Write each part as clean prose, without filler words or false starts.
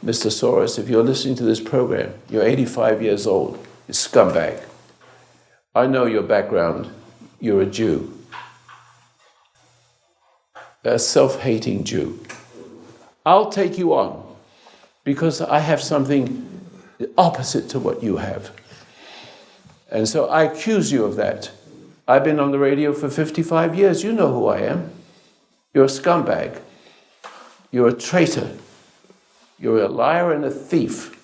Mr. Soros, if you're listening to this program, you're 85 years old, you scumbag. I know your background. You're a Jew. A self-hating Jew. I'll take you on because I have something opposite to what you have. And so I accuse you of that. I've been on the radio for 55 years. You know who I am. You're a scumbag. You're a traitor. You're a liar and a thief.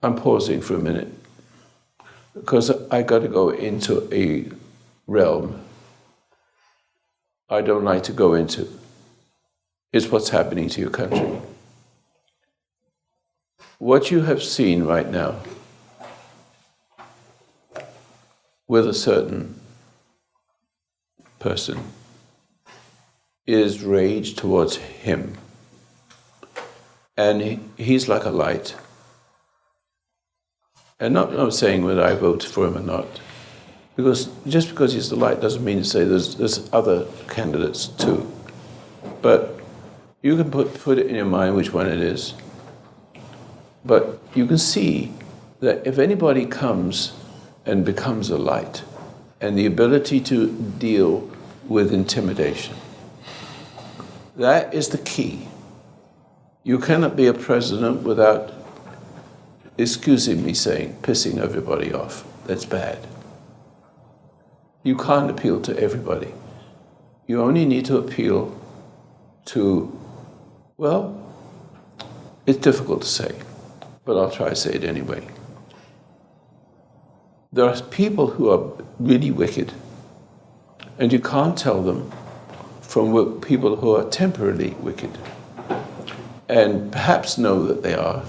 I'm pausing for a minute because I got to go into a realm I don't like to go into. It's what's happening to your country. What you have seen right now with a certain person is rage towards him. And he's like a light. And not saying whether I vote for him or not, because just because he's the light doesn't mean to say there's other candidates too. But you can put it in your mind which one it is. But you can see that if anybody comes and becomes a light, and the ability to deal with intimidation, that is the key. You cannot be a president without, excusing me saying, pissing everybody off. That's bad. You can't appeal to everybody. You only need to appeal to, well, it's difficult to say, but I'll try to say it anyway. There are people who are really wicked, and you can't tell them from people who are temporarily wicked, and perhaps know that they are,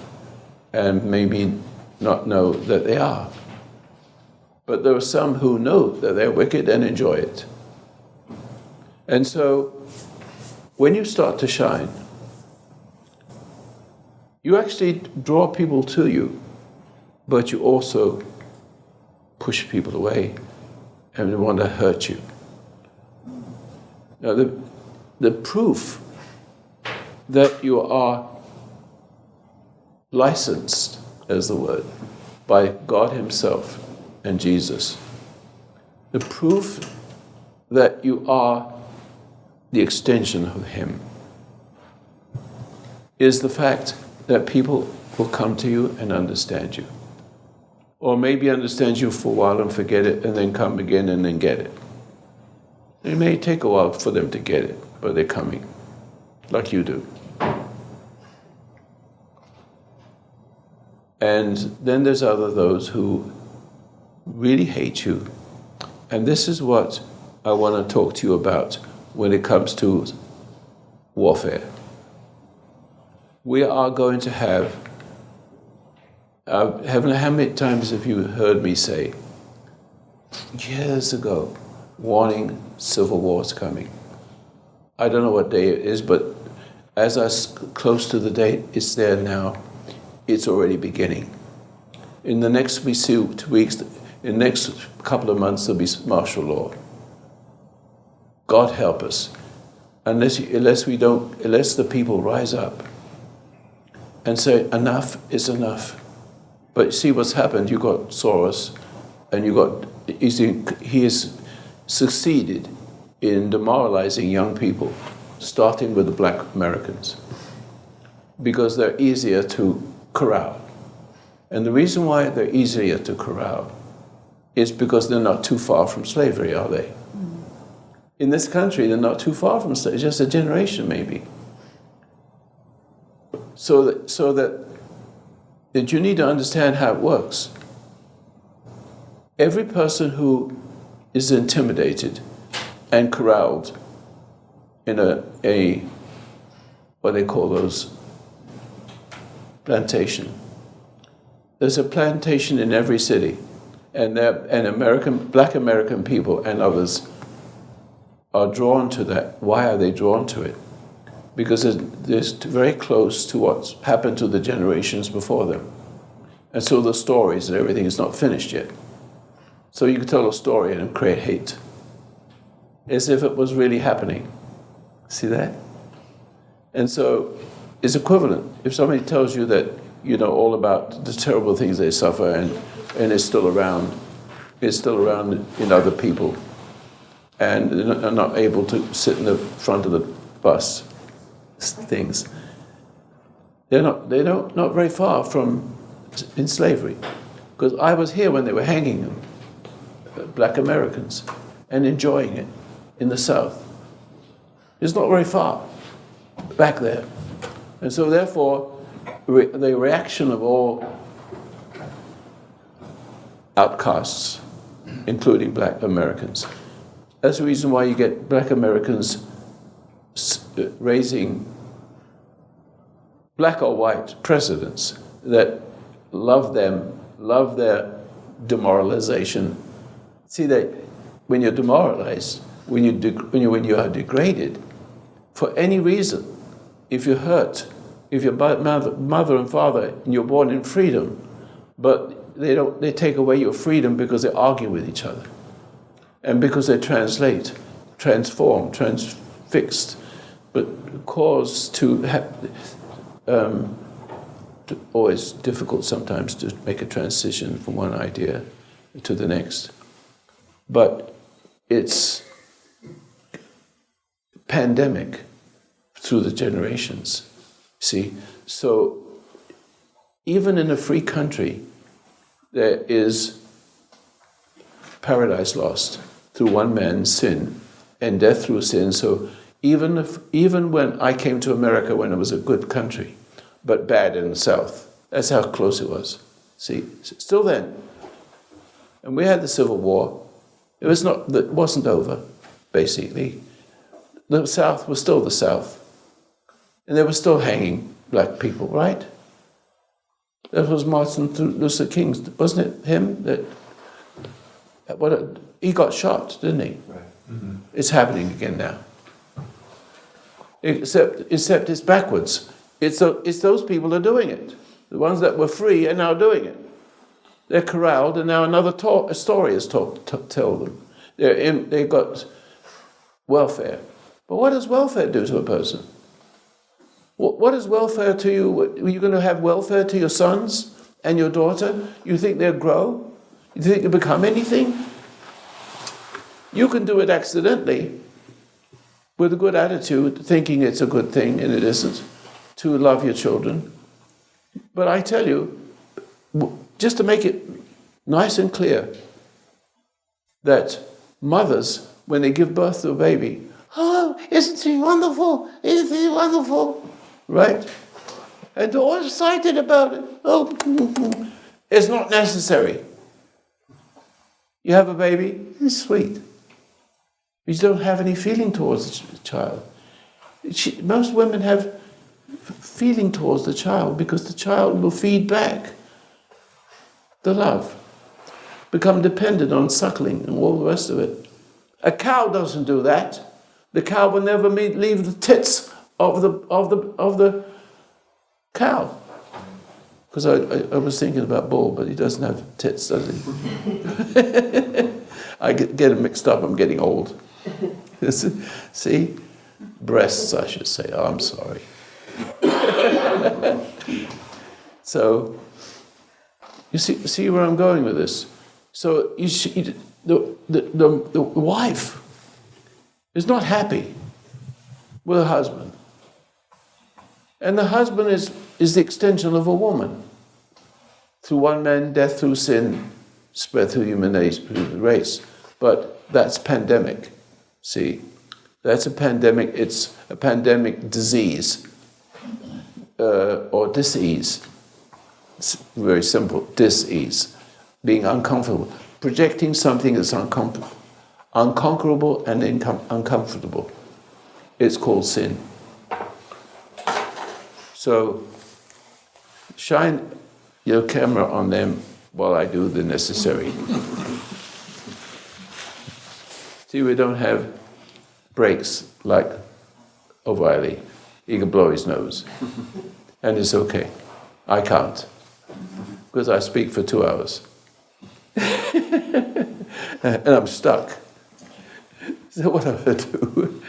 and maybe not know that they are. But there are some who know that they're wicked and enjoy it. And so, when you start to shine, you actually draw people to you, but you also push people away and want to hurt you. Now, the proof that you are licensed, as the word, by God Himself and Jesus, the proof that you are the extension of Him, is the fact that people will come to you and understand you. Or maybe understand you for a while and forget it, and then come again and then get it. It may take a while for them to get it, but they're coming, like you do. And then there's those who really hate you. And this is what I want to talk to you about when it comes to warfare. We are going to have, how many times have you heard me say, years ago, warning civil war's coming. I don't know what day it is, but as I close to the date, it's there now. It's already beginning. In the next 2 weeks, in the next couple of months, there'll be martial law. God help us. Unless the people rise up and say, enough is enough. But you see what's happened. You got Soros, and he has succeeded in demoralizing young people, starting with the black Americans, because they're easier to corral. And the reason why they're easier to corral is because they're not too far from slavery, are they? In this country, they're not too far from slavery, just a generation maybe. So that you need to understand how it works. Every person who is intimidated and corralled in a what they call those, plantation. There's a plantation in every city, and black American people and others are drawn to that. Why are they drawn to it? Because it's very close to what's happened to the generations before them. And so the stories and everything is not finished yet. So you can tell a story and create hate, as if it was really happening. See that? And so it's equivalent. If somebody tells you that you know all about the terrible things they suffer and it's still around in other people, and are not able to sit in the front of the bus, things. They're not very far from in slavery, because I was here when they were hanging them, black Americans, and enjoying it in the South. It's not very far back there, and so therefore, the reaction of all outcasts, including black Americans. That's the reason why you get black Americans raising black or white presidents that love them, love their demoralization. See, that when you're demoralized, when you are degraded, for any reason, if you're hurt, if your mother and father, and you're born in freedom, but they take away your freedom because they argue with each other, and because they transform, transfixed, but cause to have, always difficult sometimes to make a transition from one idea to the next. But it's pandemic through the generations. See, so even in a free country, there is paradise lost through one man's sin and death through sin. So even when I came to America when it was a good country, but bad in the South, that's how close it was. See, still then. And we had the Civil War. It wasn't over, basically. The South was still the South. And they were still hanging black people, right? That was Martin Luther King, wasn't it him? He got shot, didn't he? Right. Mm-hmm. It's happening again now. Except it's backwards. It's those people that are doing it. The ones that were free are now doing it. They're corralled, and now a story is told to tell them. They've got welfare. But what does welfare do to a person? What is welfare to you? Are you going to have welfare to your sons and your daughter? You think they'll grow? You think they'll become anything? You can do it accidentally with a good attitude, thinking it's a good thing, and it isn't, to love your children. But I tell you, just to make it nice and clear, that mothers, when they give birth to a baby, oh, isn't he wonderful? Isn't he wonderful? Right? And they're all excited about it. Oh, it's not necessary. You have a baby, it's sweet. You don't have any feeling towards the child. Most women have feeling towards the child because the child will feed back the love, become dependent on suckling and all the rest of it. A cow doesn't do that. The cow will never leave the tits of the cow. Because I was thinking about bull, but he doesn't have tits, does he? I get him mixed up. I'm getting old. See? Breasts, I should say. Oh, I'm sorry. So, you see where I'm going with this? So, you see, the wife is not happy with her husband. And the husband is the extension of a woman. Through one man, death through sin, spread through human race. But that's pandemic. See, that's a pandemic. It's a pandemic disease or dis-ease. It's very simple, dis-ease. Being uncomfortable. Projecting something that's unconquerable and uncomfortable. It's called sin. So, shine your camera on them while I do the necessary. See, we don't have breaks like O'Reilly. He can blow his nose. And it's okay. I can't. because I speak for 2 hours. And I'm stuck. So what do I do?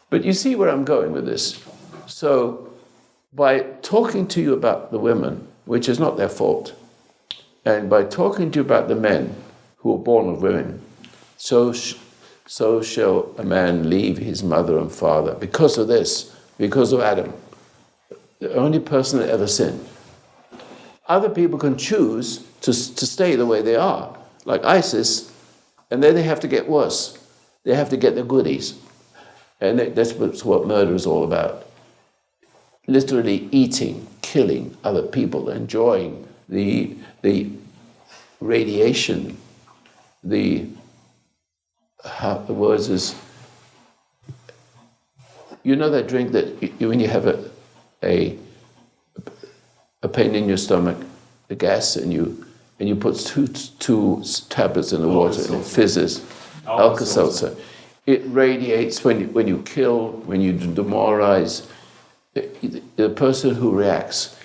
But you see where I'm going with this. So by talking to you about the women, which is not their fault, and by talking to you about the men who are born of women, so shall a man leave his mother and father because of this, because of Adam, the only person that ever sinned. Other people can choose to stay the way they are, like ISIS, and then they have to get worse. They have to get the goodies. And that's what murder is all about. Literally eating, killing other people, enjoying the radiation, the words is, you know that drink that when you have a pain in your stomach, the gas, and you put two tablets in the water and it fizzes. Alka-Seltzer. It radiates when you kill, when you demoralize. The person who reacts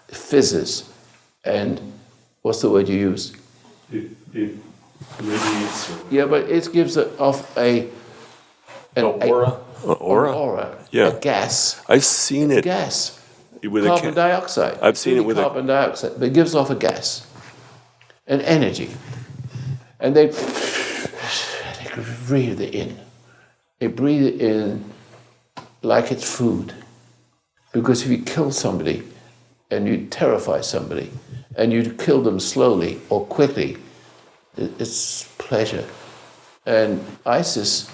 fizzes, and what's the word you use? It radiates. Yeah, but it gives off an aura, Yeah. a gas. I've seen it Gas. with Carbon dioxide. I've seen it with carbon dioxide, but it gives off a gas, an energy, and they breathe it in. They breathe it in like it's food, because if you kill somebody and you terrify somebody and you kill them slowly or quickly, it's pleasure. And ISIS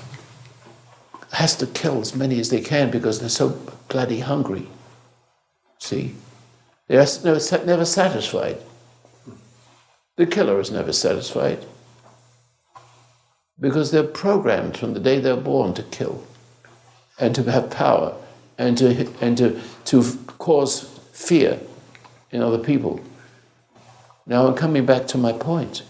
has to kill as many as they can because they're so bloody hungry. See? They're never satisfied. The killer is never satisfied because they're programmed from the day they're born to kill and to have power and to cause fear in other people. Now I'm coming back to my point.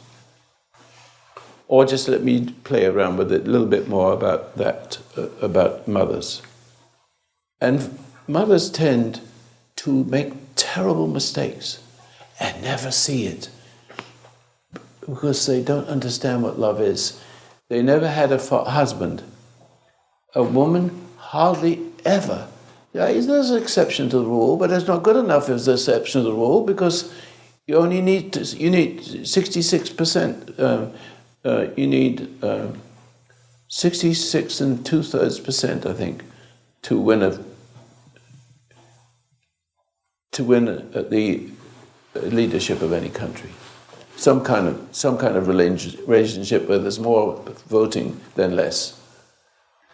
Or just let me play around with it a little bit more about that, about mothers. And mothers tend to make terrible mistakes and never see it because they don't understand what love is. They never had a husband. A woman hardly ever. Yeah, there's an exception to the rule, but it's not good enough if there's an exception to the rule because you only need 66%. You need 66 2/3%, I think, to win the leadership of any country. Some kind of relationship where there's more voting than less.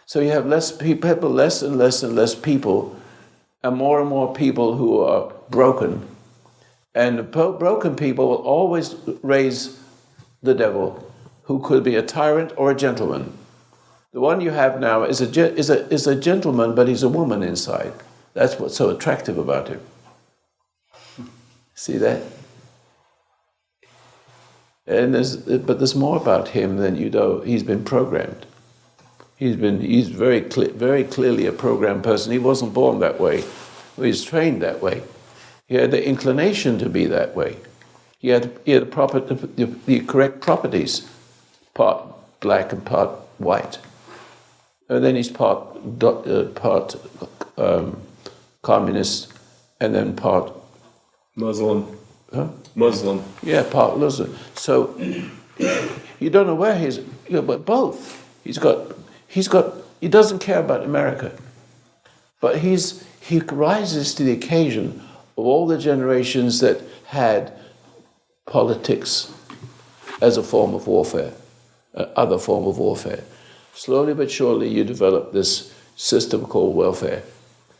So you have less people, less and less and less people, and more people who are broken. And the broken people will always raise the devil, who could be a tyrant or a gentleman. The one you have now is a gentleman, but he's a woman inside. That's what's so attractive about him. See that? And there's more about him than you know. He's been programmed. He's very clearly a programmed person. He wasn't born that way. He was trained that way. He had the inclination to be that way. He had the correct properties, part black and part white. And then he's part communist, and then part Muslim. Huh? Muslim. Yeah, part Muslim. So you don't know where he's, but both. He doesn't care about America, but he rises to the occasion of all the generations that had politics as a form of warfare, other form of warfare. Slowly but surely you develop this system called welfare,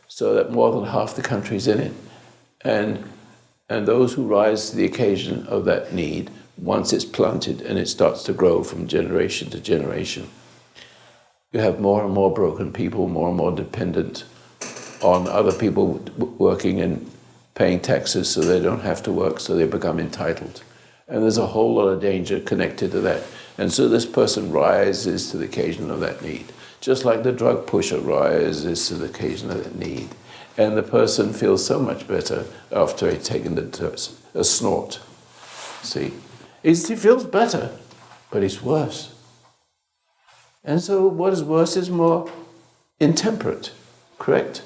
so that more than half the country's in it. And those who rise to the occasion of that need, once it's planted and it starts to grow from generation to generation, you have more and more broken people, more and more dependent on other people working and paying taxes so they don't have to work, so they become entitled. And there's a whole lot of danger connected to that. And so this person rises to the occasion of that need, just like the drug pusher rises to the occasion of that need. And the person feels so much better after he's taken the a snort. See? He feels better, but it's worse. And so what is worse is more intemperate, correct?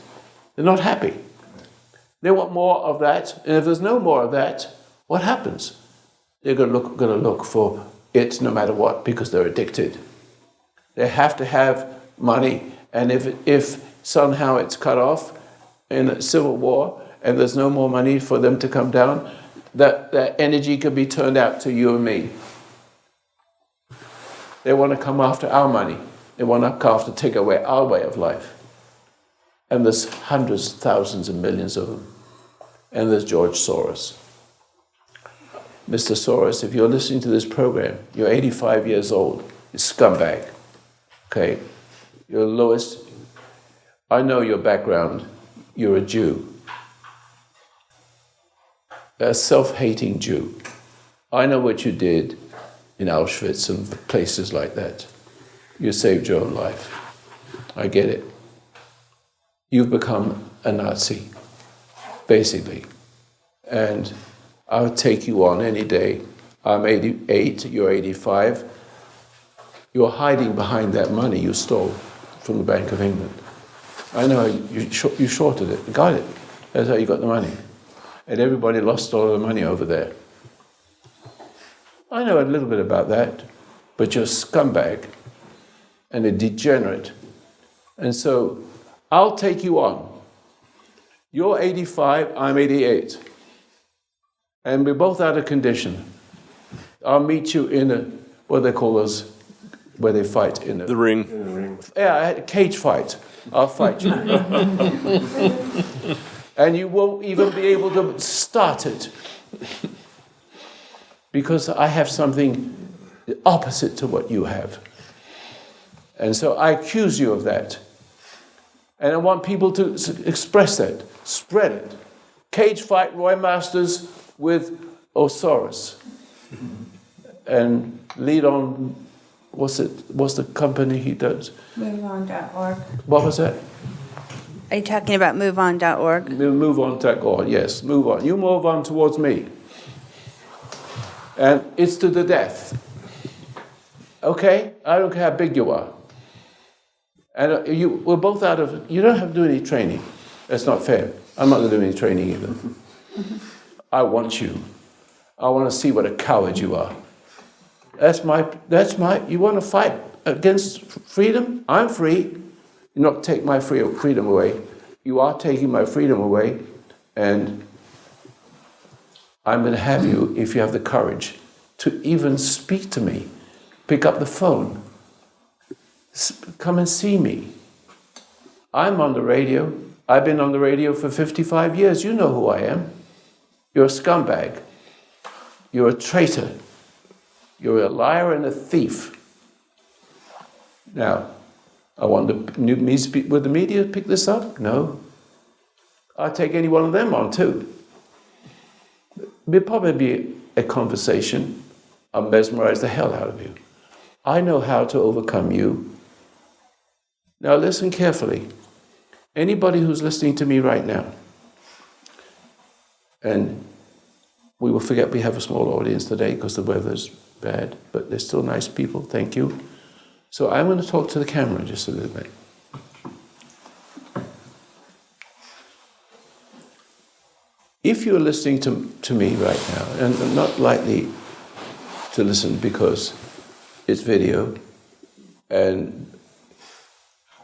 They're not happy. They want more of that, and if there's no more of that, what happens? They're going to look for it no matter what, because they're addicted. They have to have money, and if somehow it's cut off in a civil war, and there's no more money for them to come down, that energy can be turned out to you and me. They want to come after our money. They want to come after, take away our way of life. And there's hundreds, thousands, and millions of them. And there's George Soros. Mr. Soros, if you're listening to this program, you're 85 years old. You're a scumbag. Okay? You're the lowest. I know your background. You're a Jew. A self-hating Jew. I know what you did in Auschwitz and places like that. You saved your own life. I get it. You've become a Nazi, basically. And I would take you on any day. I'm 88, you're 85. You're hiding behind that money you stole from the Bank of England. I know you shorted it, got it. That's how you got the money. And everybody lost all the money over there. I know a little bit about that, but you're a scumbag and a degenerate. And so I'll take you on. You're 85, I'm 88. And we're both out of condition. I'll meet you in a, what they call those, where they fight in a... The ring. In the ring. Yeah, a cage fight. I'll fight you. And you won't even be able to start it. Because I have something opposite to what you have. And so I accuse you of that. And I want people to express that, spread it. Cage fight Roy Masters with Soros. And lead on, what's the company he does? MoveOn.org. What was that? Are you talking about MoveOn.org? MoveOn.org, yes, move on. You move on towards me. And it's to the death. Okay? I don't care how big you are. And we're both out of, you don't have to do any training. That's not fair. I'm not going to do any training either. I want you. I want to see what a coward you are. That's my, you want to fight against freedom? I'm free. You not take my freedom away. You are taking my freedom away, and I'm going to have you, if you have the courage, to even speak to me. Pick up the phone. Come and see me. I'm on the radio. I've been on the radio for 55 years. You know who I am. You're a scumbag. You're a traitor. You're a liar and a thief. Now, I want will the media pick this up? No. I'll take any one of them on too. It'll probably be a conversation. I'll mesmerize the hell out of you. I know how to overcome you. Now listen carefully. Anybody who's listening to me right now, and we will forget we have a small audience today because the weather's bad, but they're still nice people, thank you. So I'm going to talk to the camera just a little bit. If you're listening to me right now, and I'm not likely to listen because it's video, and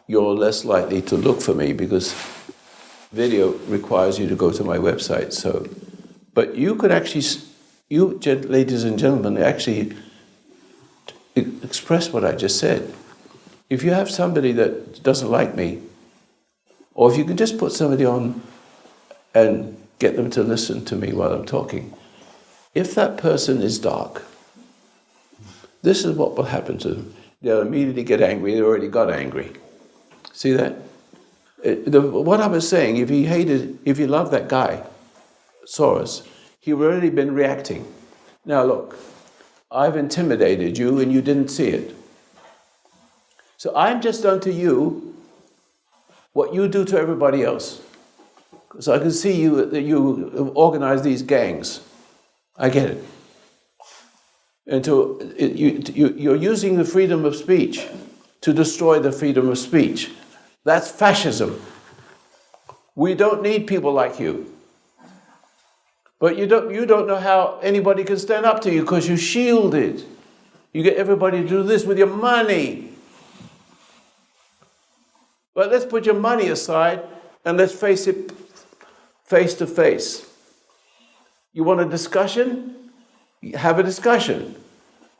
you're less likely to look for me because video requires you to go to my website. So, but you could actually, ladies and gentlemen, actually express what I just said. If you have somebody that doesn't like me, or if you could just put somebody on and get them to listen to me while I'm talking, if that person is dark, this is what will happen to them. They'll immediately get angry. They already got angry. See that? What I was saying, if you love that guy, Soros, he would already been reacting. Now look, I've intimidated you and you didn't see it. So I'm just done to you what you do to everybody else. So I can see that you organize these gangs I get it. You're using the freedom of speech to destroy the freedom of speech. That's fascism. We don't need people like you. But you don't know how anybody can stand up to you because you're shielded. You get everybody to do this with your money. But let's put your money aside and let's face it face to face. You want a discussion? Have a discussion.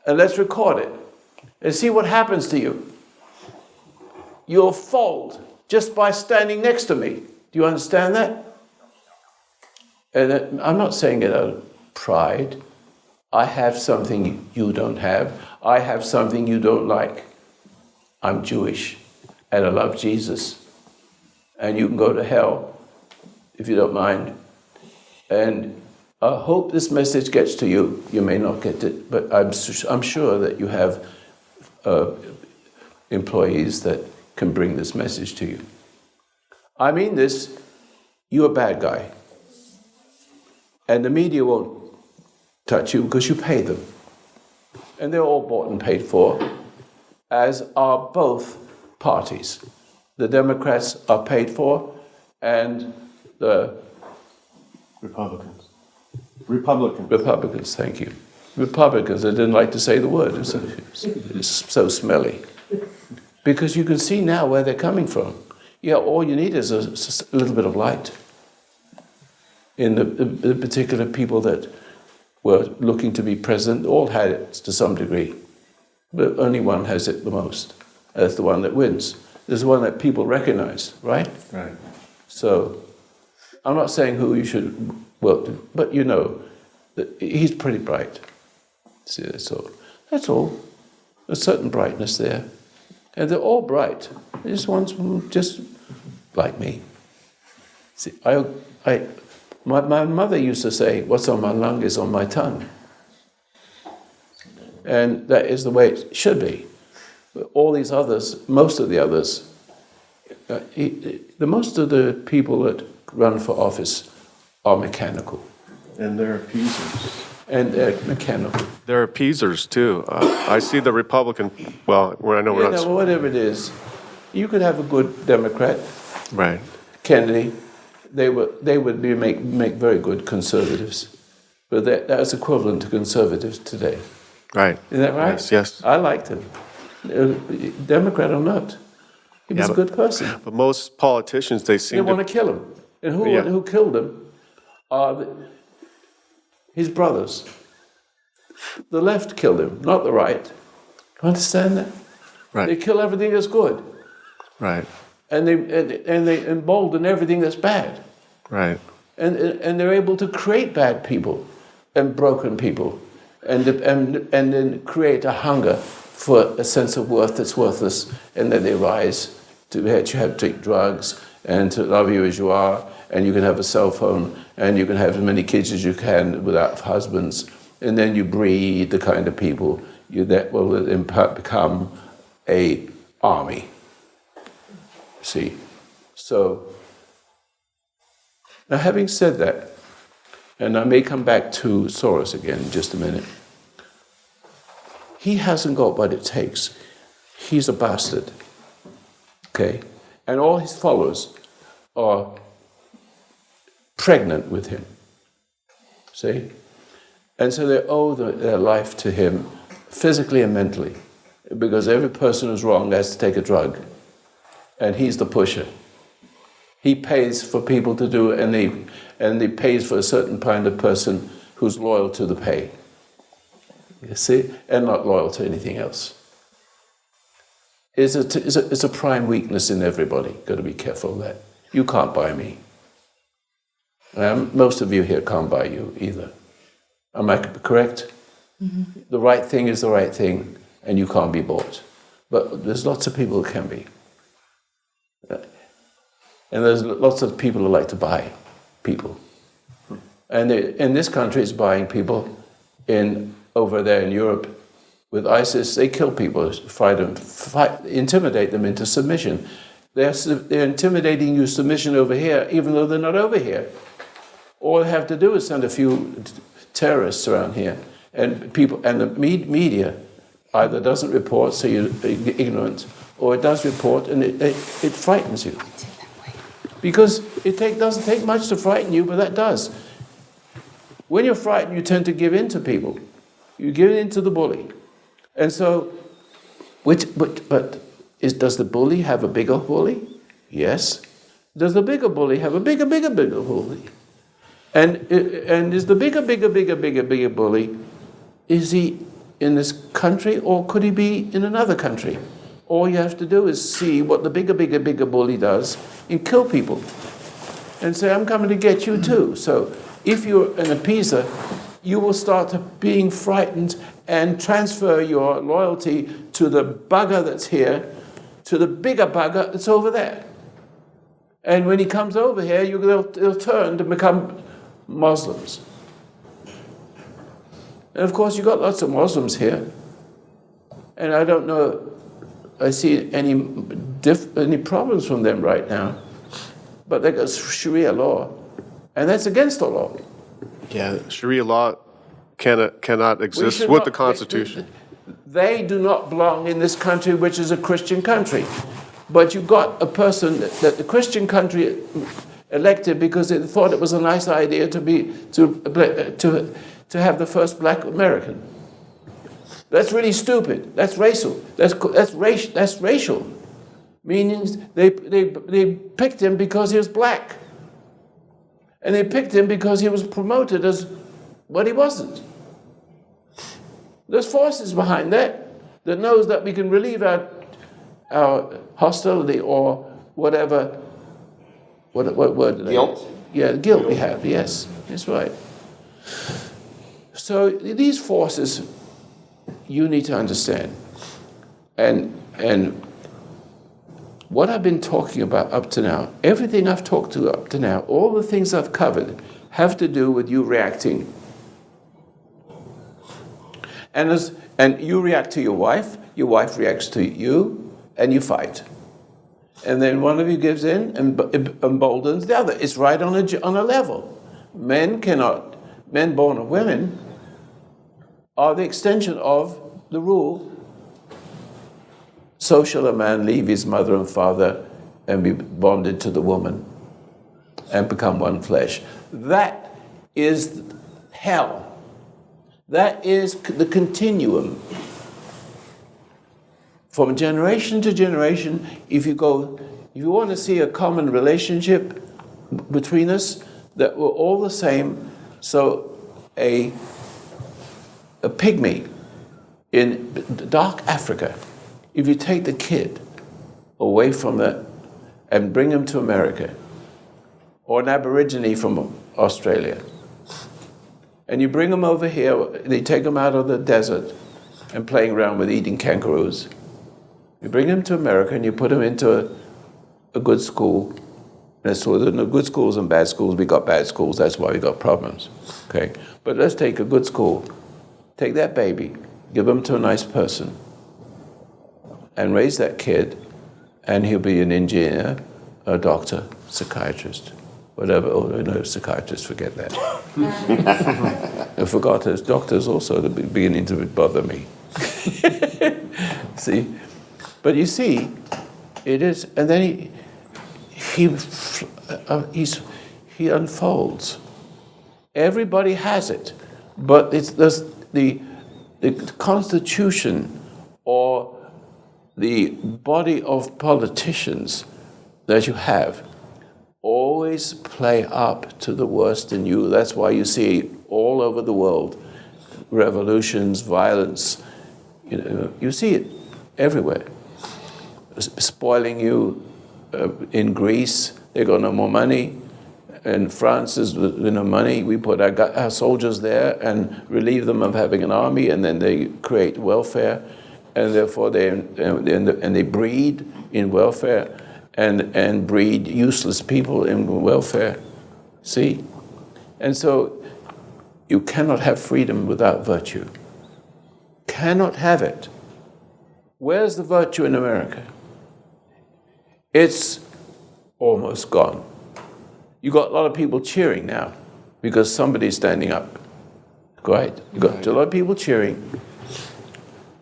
And let's record it. And see what happens to you. You'll fold just by standing next to me. Do you understand that? And I'm not saying it out of pride. I have something you don't have. I have something you don't like. I'm Jewish, and I love Jesus. And you can go to hell, if you don't mind. And I hope this message gets to you. You may not get it, but I'm sure that you have employees that can bring this message to you. I mean this, you're a bad guy. And the media won't touch you because you pay them. And they're all bought and paid for, as are both parties. The Democrats are paid for, and the Republicans, thank you. Republicans, I didn't like to say the word, it's so smelly. Because you can see now where they're coming from. Yeah, all you need is a little bit of light in the particular people that were looking to be president. All had it to some degree, but only one has it the most. That's the one that wins. There's the one that people recognize, right? Right. So, I'm not saying who you should work to, but you know, that he's pretty bright. See, that's all. That's all. A certain brightness there. And they're all bright. This one's just like me. See, my mother used to say, what's on my lung is on my tongue. And that is the way it should be. But all these others, most of the others, most of the people that run for office are mechanical. And they're appeasers. And they're mechanical. They're appeasers too. I see the Republican. Well, where I know we're not. Whatever it is, you could have a good Democrat, Right. Kennedy. They would make very good conservatives, but that's equivalent to conservatives today. Right. Isn't that right? Yes. Yes. I liked him, Democrat or not. He was a good person. But most politicians, they They seem want to. to kill him, and Yeah. who killed him? Are his brothers. The left killed him, not the right. You understand that? Right. They kill everything that's good, Right. and they embolden everything that's bad, Right. and they're able to create bad people and broken people, and then create a hunger for a sense of worth that's worthless, and then they rise to have to take drugs and to love you as you are, and you can have a cell phone, and you can have as many kids as you can without husbands, and then you breed the kind of people that will become a army. See? So, now having said that, and I may come back to Soros again in just a minute, he hasn't got what it takes. He's a bastard. Okay? And all his followers are pregnant with him. See? And so they owe their life to him physically and mentally, because every person who's wrong has to take a drug, and he's the pusher. He pays for people to do it, and he pays for a certain kind of person who's loyal to the pay. You see? And not loyal to anything else. It's a prime weakness in everybody. Got to be careful of that. You can't buy me. Most of you here can't buy you either. Am I correct? Mm-hmm. The right thing is the right thing, and you can't be bought. But there's lots of people who can be. And there's lots of people who like to buy people. And in this country, it's buying people. Over there in Europe, with ISIS, they kill people, intimidate them into submission. They're intimidating you submission over here, even though they're not over here. All they have to do is send a few terrorists around here, and people, and the media either doesn't report, so you're ignorant, or it does report, and it frightens you. Because it doesn't take much to frighten you, but that does. When you're frightened, you tend to give in to people. You give in to the bully. And so, does the bully have a bigger bully? Yes. Does the bigger bully have a bigger bully? And is the bigger bully, is he in this country, or could he be in another country? All you have to do is see what the bigger bully does and kill people. And say, I'm coming to get you too. So if you're an appeaser, you will start being frightened and transfer your loyalty to the bugger that's here, to the bigger bugger that's over there. And when he comes over here, they'll turn to become Muslims. And of course, you've got lots of Muslims here. And I don't know, I see any problems from them right now. But they got Sharia law. And that's against the law. Yeah, Sharia law cannot exist with the Constitution. They do not belong in this country, which is a Christian country. But you got a person that the Christian country elected because they thought it was a nice idea to have the first black American. That's really stupid. That's racial. That's racial. Meaning they picked him because he was black. And they picked him because he was promoted as what he wasn't. There's forces behind that knows that we can relieve our hostility or whatever. What word? Guilt? Yeah, guilt we have, yes. That's right. So these forces you need to understand. And what I've been talking about up to now, everything I've talked to up to now, all the things I've covered have to do with you reacting. And you react to your wife reacts to you, and you fight. And then one of you gives in and emboldens the other. It's right on a level. Men born of women are the extension of the rule, so shall a man leave his mother and father and be bonded to the woman and become one flesh. That is hell. That is the continuum. From generation to generation, if you want to see a common relationship between us, that we're all the same, so a pygmy in dark Africa, if you take the kid away from that and bring him to America, or an Aborigine from Australia, and you bring him over here, they take him out of the desert and playing around with eating kangaroos. You bring him to America and you put him into a good school. And so there are good schools and bad schools. We got bad schools, that's why we got problems. Okay? But let's take a good school. Take that baby, give him to a nice person, and raise that kid, and he'll be an engineer, a doctor, psychiatrist, whatever. Oh, no, psychiatrists, forget that. I forgot there's doctors also beginning to bother me. See? But you see, it is, and then he unfolds. Everybody has it, but it's the Constitution or the body of politicians that you have always play up to the worst in you. That's why you see all over the world revolutions, violence. You see it everywhere. Spoiling you in Greece, they got no more money. In France, there's no money. We put our soldiers there and relieve them of having an army, and then they create welfare, and therefore they breed in welfare and breed useless people in welfare. See? And so you cannot have freedom without virtue. Cannot have it. Where's the virtue in America? It's almost gone. You got a lot of people cheering now because somebody's standing up. Great. You've got a lot of people cheering.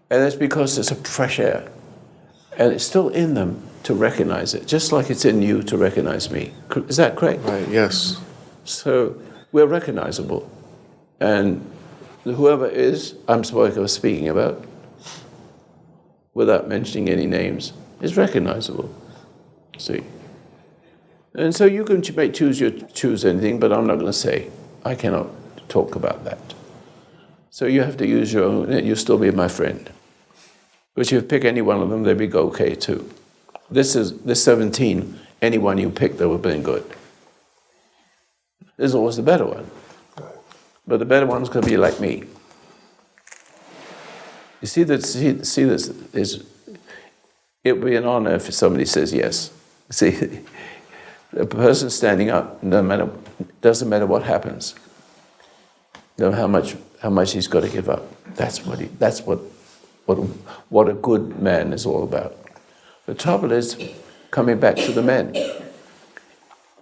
And that's because there's a fresh air. And it's still in them to recognize it, just like it's in you to recognize me. Is that correct? Right, yes. So we're recognizable. And whoever is I'm speaking about, without mentioning any names, is recognizable. See? And so you can choose anything, but I'm not going to say. I cannot talk about that. So you have to use your own, you'll still be my friend. But if you pick any one of them, they'd be okay too. This 17, any one you pick, they would have been good. There's always the better one. But the better one's going to be like me. You see this is, it would be an honor if somebody says yes. See, the person standing up, doesn't matter what happens, no matter how much he's got to give up. That's what a good man is all about. The trouble is, coming back to the men,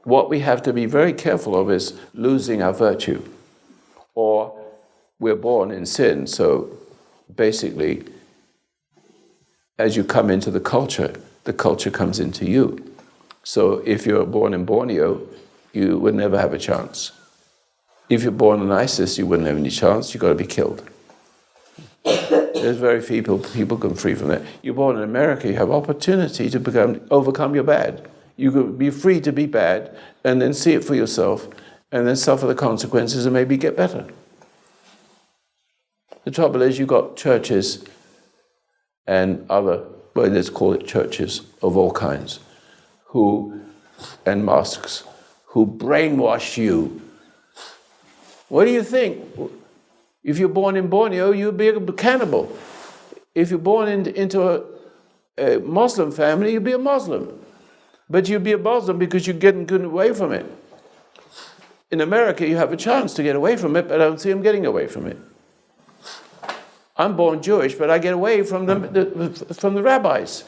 what we have to be very careful of is losing our virtue. Or we're born in sin, so basically, as you come into the culture comes into you. So if you're born in Borneo, you would never have a chance. If you're born in ISIS, you wouldn't have any chance, you've got to be killed. There's very few people come free from that. You're born in America, you have opportunity to overcome your bad. You could be free to be bad, and then see it for yourself, and then suffer the consequences and maybe get better. The trouble is you've got churches and other, well, let's call it churches of all kinds, and mosques, who brainwash you. What do you think? If you're born in Borneo, you'd be a cannibal. If you're born into a Muslim family, you'd be a Muslim. But you'd be a Muslim because you're getting away from it. In America, you have a chance to get away from it, but I don't see them getting away from it. I'm born Jewish, but I get away from the rabbis.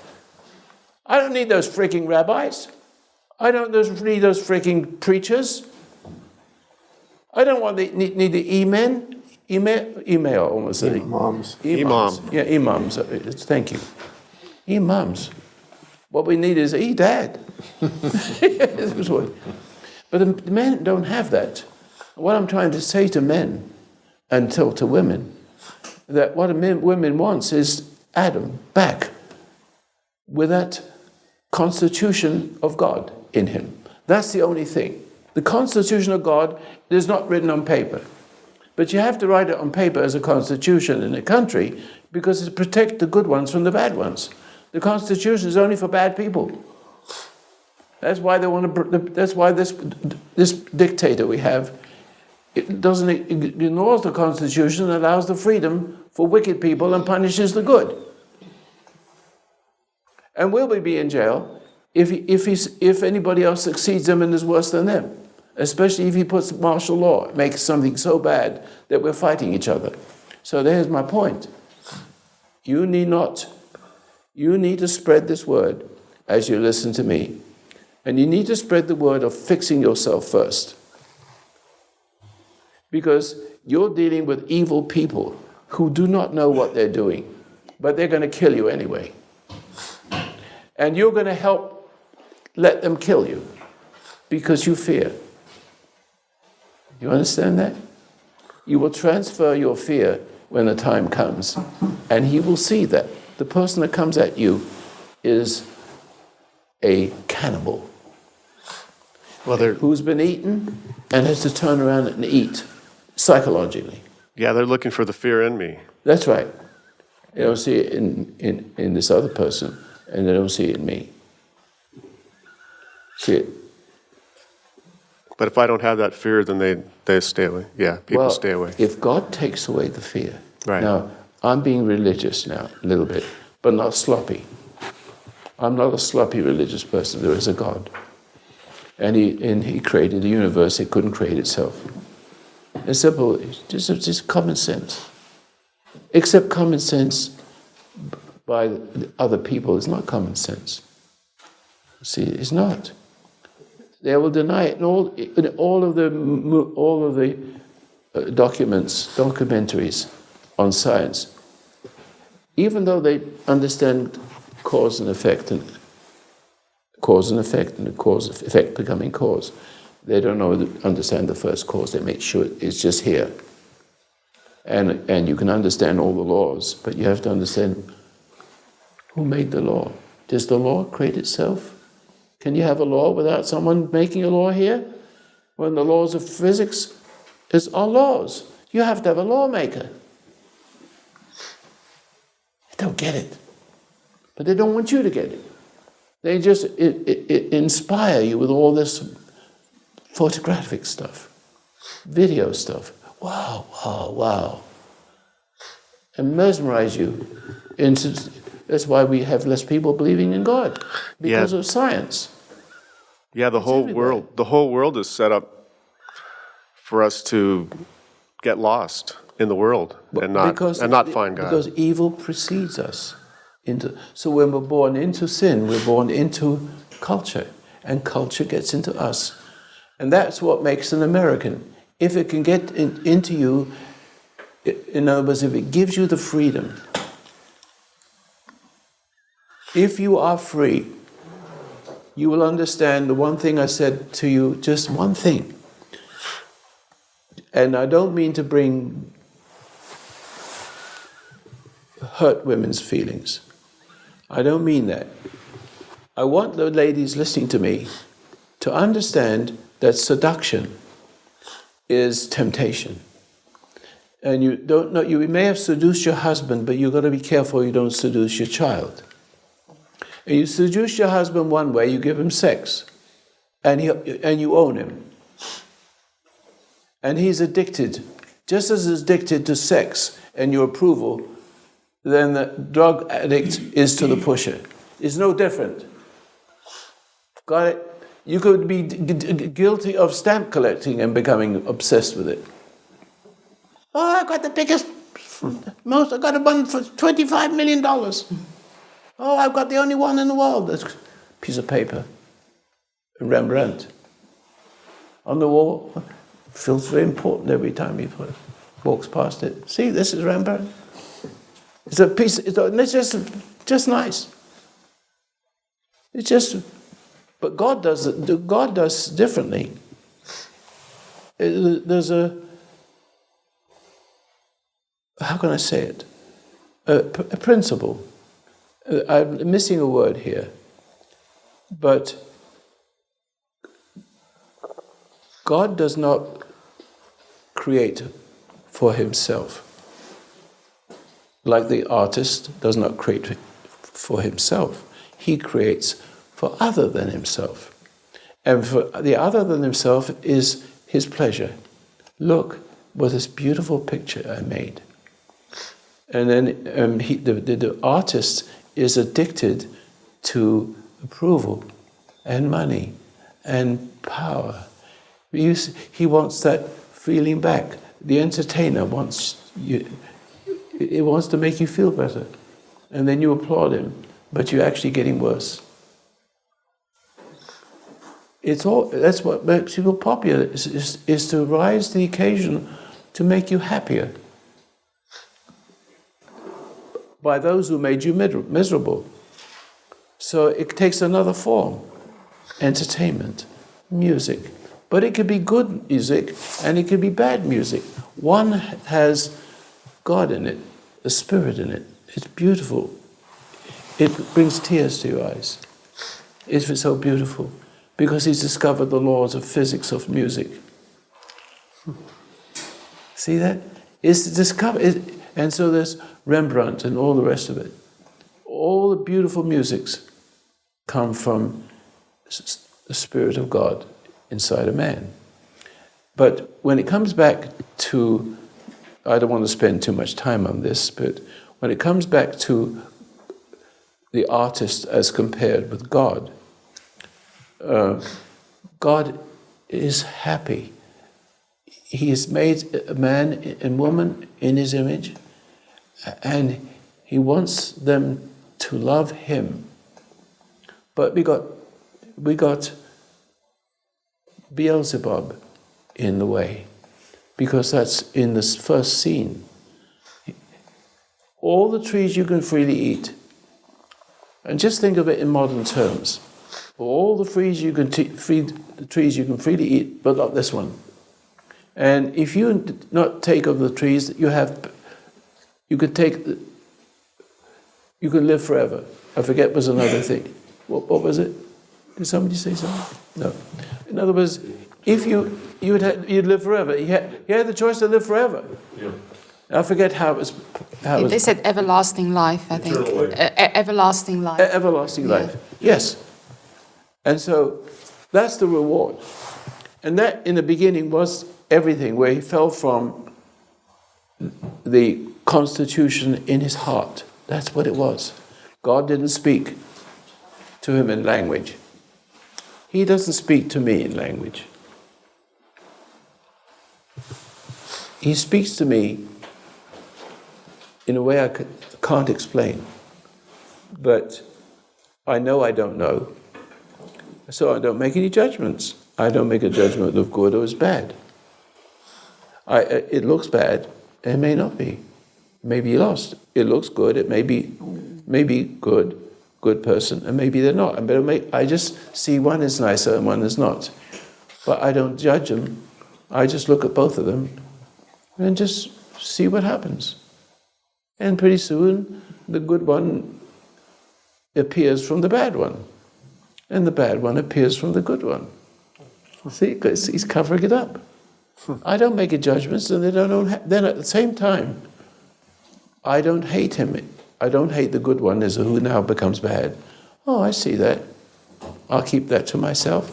I don't need those freaking rabbis. I don't need those freaking preachers. I don't need the email almost. Imams. Imam. Yeah, imams. Thank you. Imams. What we need is dad. But the men don't have that. What I'm trying to say to men and to women, that what women wants is Adam back with that constitution of God in him. That's the only thing. The constitution of God is not written on paper. But you have to write it on paper as a constitution in a country because it protects the good ones from the bad ones. The constitution is only for bad people. That's why they want to. That's why this dictator we have, it ignores the constitution and allows the freedom for wicked people and punishes the good. And will we be in jail if anybody else succeeds him and is worse than them? Especially if he puts martial law, makes something so bad that we're fighting each other. So there's my point. You need to spread this word as you listen to me. And you need to spread the word of fixing yourself first. Because you're dealing with evil people who do not know what they're doing, but they're going to kill you anyway. And you're going to let them kill you because you fear. You understand that? You will transfer your fear when the time comes, and he will see that the person that comes at you is a cannibal who's been eaten and has to turn around and eat psychologically. Yeah, they're looking for the fear in me. That's right. They don't see it in this other person, and they don't see it in me. See it. But if I don't have that fear, then they stay away. Yeah, people stay away. If God takes away the fear. Right. Now, I'm being religious now, a little bit, but not sloppy. I'm not a sloppy religious person. There is a God. And he created a universe it couldn't create itself. It's simple, just common sense. Except common sense by other people is not common sense. See, it's not. They will deny it, and all of the documentaries on science, even though they understand cause and effect, and the cause effect becoming cause, they don't understand the first cause. They make sure it's just here. And you can understand all the laws, but you have to understand who made the law. Does the law create itself? Can you have a law without someone making a law here? When the laws of physics are laws. You have to have a lawmaker. They don't get it. But they don't want you to get it. They just inspire you with all this photographic stuff, video stuff. Wow, wow, wow. And mesmerize you into. That's why we have less people believing in God, because of science. Yeah, the whole world is set up for us to get lost in the world and not find God. Because evil precedes us. So when we're born into sin, we're born into culture, and culture gets into us. And that's what makes an American. If it can get into you, in other words, if it gives you the freedom, if you are free, you will understand the one thing I said to you, just one thing. And I don't mean to hurt women's feelings. I don't mean that. I want the ladies listening to me to understand that seduction is temptation. And you don't know, you may have seduced your husband, but you've got to be careful you don't seduce your child. And you seduce your husband one way, you give him sex, and you own him. And he's addicted, just as he's addicted to sex and your approval, than the drug addict is to the pusher. It's no different. Got it? You could be guilty of stamp collecting and becoming obsessed with it. Oh, I got the biggest, I got a one for $25 million. Oh, I've got the only one in the world. That's a piece of paper. Rembrandt. On the wall. Feels very important every time he walks past it. See, this is Rembrandt. It's a piece, it's just nice. It's just, but God does differently. There's how can I say it? A principle. I'm missing a word here. But God does not create for himself. Like the artist does not create for himself. He creates for other than himself. And for the other than himself is his pleasure. Look what this beautiful picture I made. And then the artist is addicted to approval and money and power. He wants that feeling back. The entertainer wants to make you feel better. And then you applaud him, but you're actually getting worse. That's what makes people popular, is to rise to the occasion to make you happier by those who made you miserable. So it takes another form, entertainment, music. But it could be good music and it could be bad music. One has God in it, a spirit in it. It's beautiful. It brings tears to your eyes. It's so beautiful because he's discovered the laws of physics of music. See that? It's discovered. And so there's Rembrandt and all the rest of it. All the beautiful musics come from the Spirit of God inside a man. But when it comes back to, I don't want to spend too much time on this, but when it comes back to the artist as compared with God, God is happy. He has made a man and woman in his image, and he wants them to love him. But we got Beelzebub in the way. because that's in this first scene. All the trees you can freely eat. And just think of it in modern terms. All the trees you can freely eat, but not this one. And if you not take of the trees, you can live forever. I forget was another thing. What was it? Did somebody say something? No. In other words, if you'd live forever. You had the choice to live forever. Yeah. I forget how it was. They said everlasting life, I think. Everlasting life. Everlasting life. Yes. And so that's the reward. And that in the beginning was everything, where he fell from the constitution in his heart. That's what it was. God didn't speak to him in language. He doesn't speak to me in language. He speaks to me in a way I can't explain. But I know I don't know. So I don't make any judgments. I don't make a judgment of good or is bad. It looks bad. It may not be. Maybe you lost. It looks good. It may be good person, and maybe they're not. I just see one is nicer and one is not. But I don't judge them. I just look at both of them and just see what happens. And pretty soon, the good one appears from the bad one, and the bad one appears from the good one. See, because he's covering it up. I don't make a judgments, and then at the same time, I don't hate him. I don't hate the good one as who now becomes bad. Oh, I see that. I'll keep that to myself.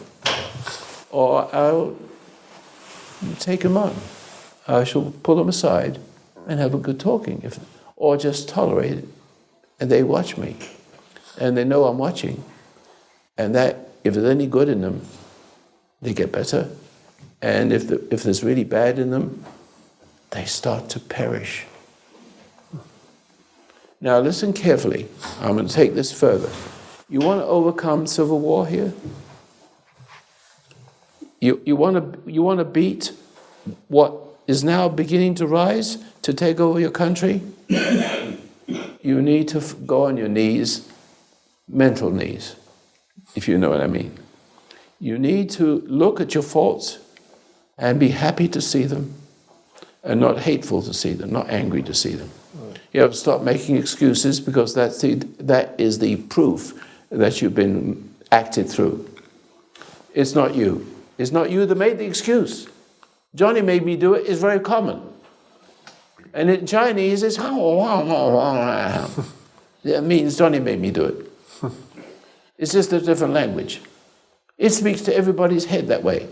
Or I'll take him on. I shall pull him aside and have a good talking. Or just tolerate it. And they watch me. And they know I'm watching. And that, if there's any good in them, they get better. And if there's really bad in them, they start to perish. Now listen carefully. I'm going to take this further. You want to overcome civil war here? You want to beat what is now beginning to rise to take over your country? You need to go on your knees, mental knees, if you know what I mean. You need to look at your faults and be happy to see them, and not hateful to see them, not angry to see them. You have to stop making excuses, because that is the proof that you've been acted through. It's not you. It's not you that made the excuse. Johnny made me do it is very common. And in Chinese, it's it means Johnny made me do it. It's just a different language. It speaks to everybody's head that way.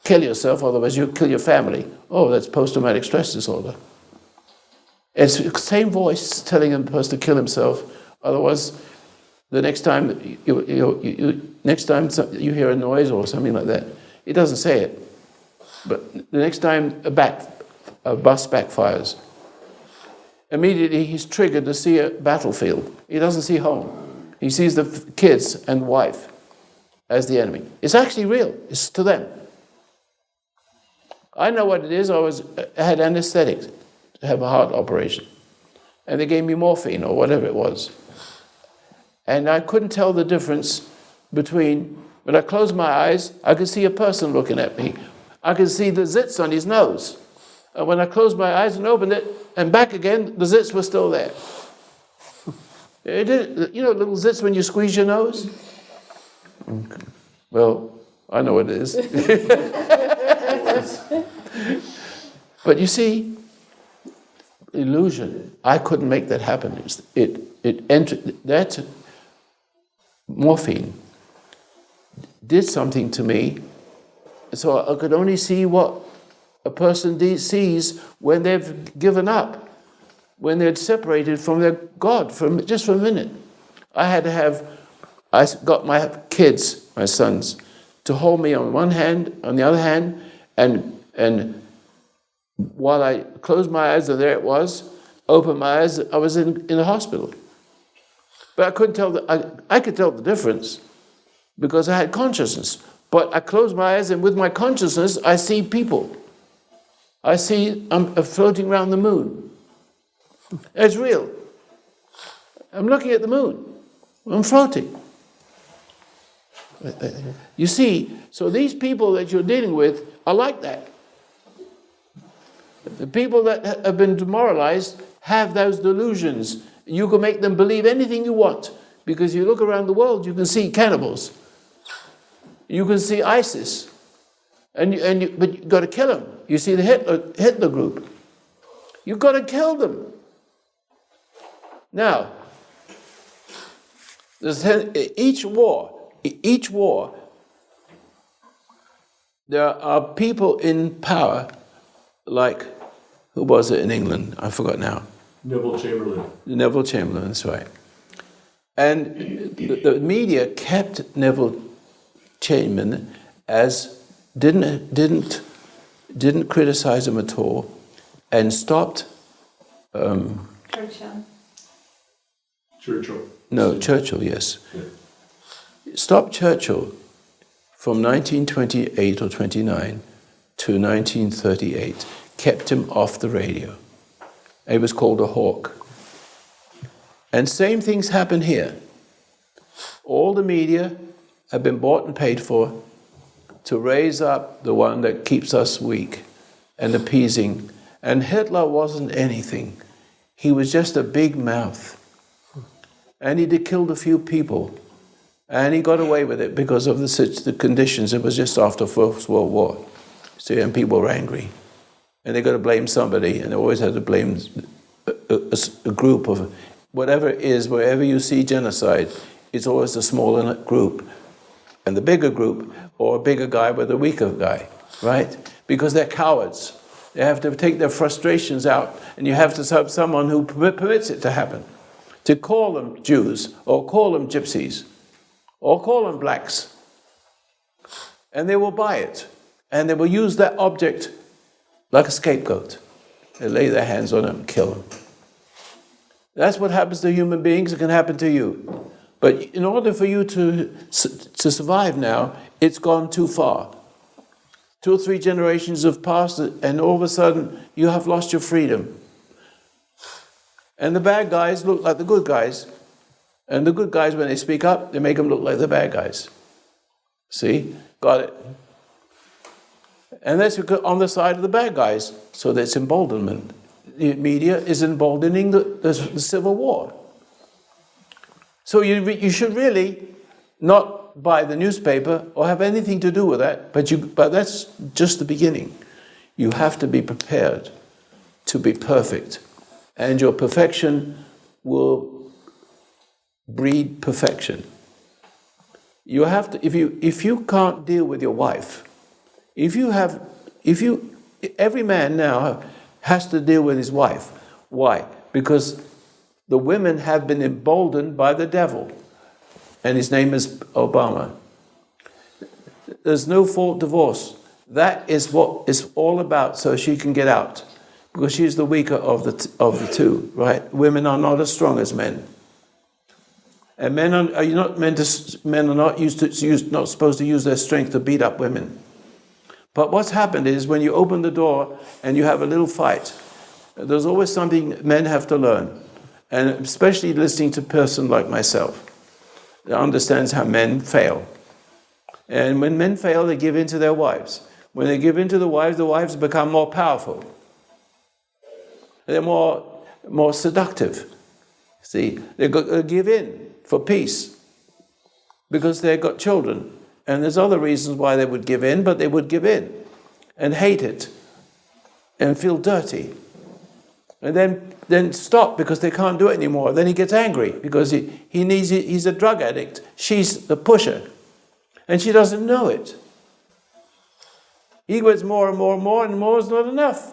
Kill yourself, otherwise you'll kill your family. Oh, that's post-traumatic stress disorder. It's the same voice telling a person to kill himself, otherwise the next time you hear a noise or something like that, it doesn't say it. But the next time a bus backfires, immediately he's triggered to see a battlefield. He doesn't see home. He sees the kids and wife as the enemy. It's actually real. It's to them. I know what it is. I had anesthetics to have a heart operation. And they gave me morphine or whatever it was. And I couldn't tell the difference between, when I closed my eyes, I could see a person looking at me. I could see the zits on his nose. And when I closed my eyes and opened it, and back again, the zits were still there. You know little zits when you squeeze your nose? Okay. Well, I know what it is. But you see, illusion. I couldn't make that happen. It entered. That morphine did something to me, so I could only see what a person sees when they've given up, when they're separated from their God just for a minute. I got my kids, my sons, to hold me on one hand, on the other hand, and while I closed my eyes, and there it was, opened my eyes, I was in the hospital. But I couldn't tell I could tell the difference because I had consciousness. But I closed my eyes, and with my consciousness, I see people. I see I'm floating around the moon. It's real. I'm looking at the moon. I'm floating. You see, so these people that you're dealing with are like that. The people that have been demoralized have those delusions. You can make them believe anything you want, because you look around the world, you can see cannibals. You can see ISIS. But you've got to kill them. You see the Hitler group. You've got to kill them. Now, each war, there are people in power, like, who was it in England? I forgot now. Neville Chamberlain. Neville Chamberlain, that's right. And the media kept Neville Chamberlain as didn't criticize him at all, and stopped. Churchill. No, Churchill, yes. Yeah. Stopped Churchill from 1928 or 29 to 1938. Kept him off the radio. He was called a hawk. And same things happen here. All the media have been bought and paid for to raise up the one that keeps us weak and appeasing. And Hitler wasn't anything. He was just a big mouth. And he did killed a few people. And he got away with it because of the conditions. It was just after First World War. See, and people were angry. And they got to blame somebody, and they always had to blame a group of whatever it is. Wherever you see genocide, it's always a smaller group, and the bigger group, or a bigger guy with a weaker guy, right? Because they're cowards. They have to take their frustrations out, and you have to have someone who permits it to happen. To call them Jews, or call them gypsies, or call them blacks. And they will buy it, and they will use that object like a scapegoat. They lay their hands on them and kill them. That's what happens to human beings. It can happen to you. But in order for you to survive now, it's gone too far. 2 or 3 generations have passed, and all of a sudden, you have lost your freedom. And the bad guys look like the good guys. And the good guys, when they speak up, they make them look like the bad guys. See? Got it. And that's on the side of the bad guys. So that's emboldenment. The media is emboldening the civil war. So you should really not buy the newspaper or have anything to do with that, but that's just the beginning. You have to be prepared to be perfect. And your perfection will breed perfection. You have to, if you can't deal with your wife, every man now has to deal with his wife. Why? Because the women have been emboldened by the devil, and his name is Obama. There's no fault divorce. That is what it's all about, so she can get out, because she's the weaker of the two, right? Women are not as strong as men. And men are not supposed to use their strength to beat up women. But what's happened is when you open the door and you have a little fight, there's always something men have to learn. And especially listening to a person like myself that understands how men fail. And when men fail, they give in to their wives. When they give in to the wives become more powerful. They're more seductive. See, they give in for peace because they've got children. And there's other reasons why they would give in, but they would give in and hate it and feel dirty. And then stop because they can't do it anymore. Then he gets angry because he's a drug addict. She's the pusher. And she doesn't know it. He gets more and more and more, and more is not enough.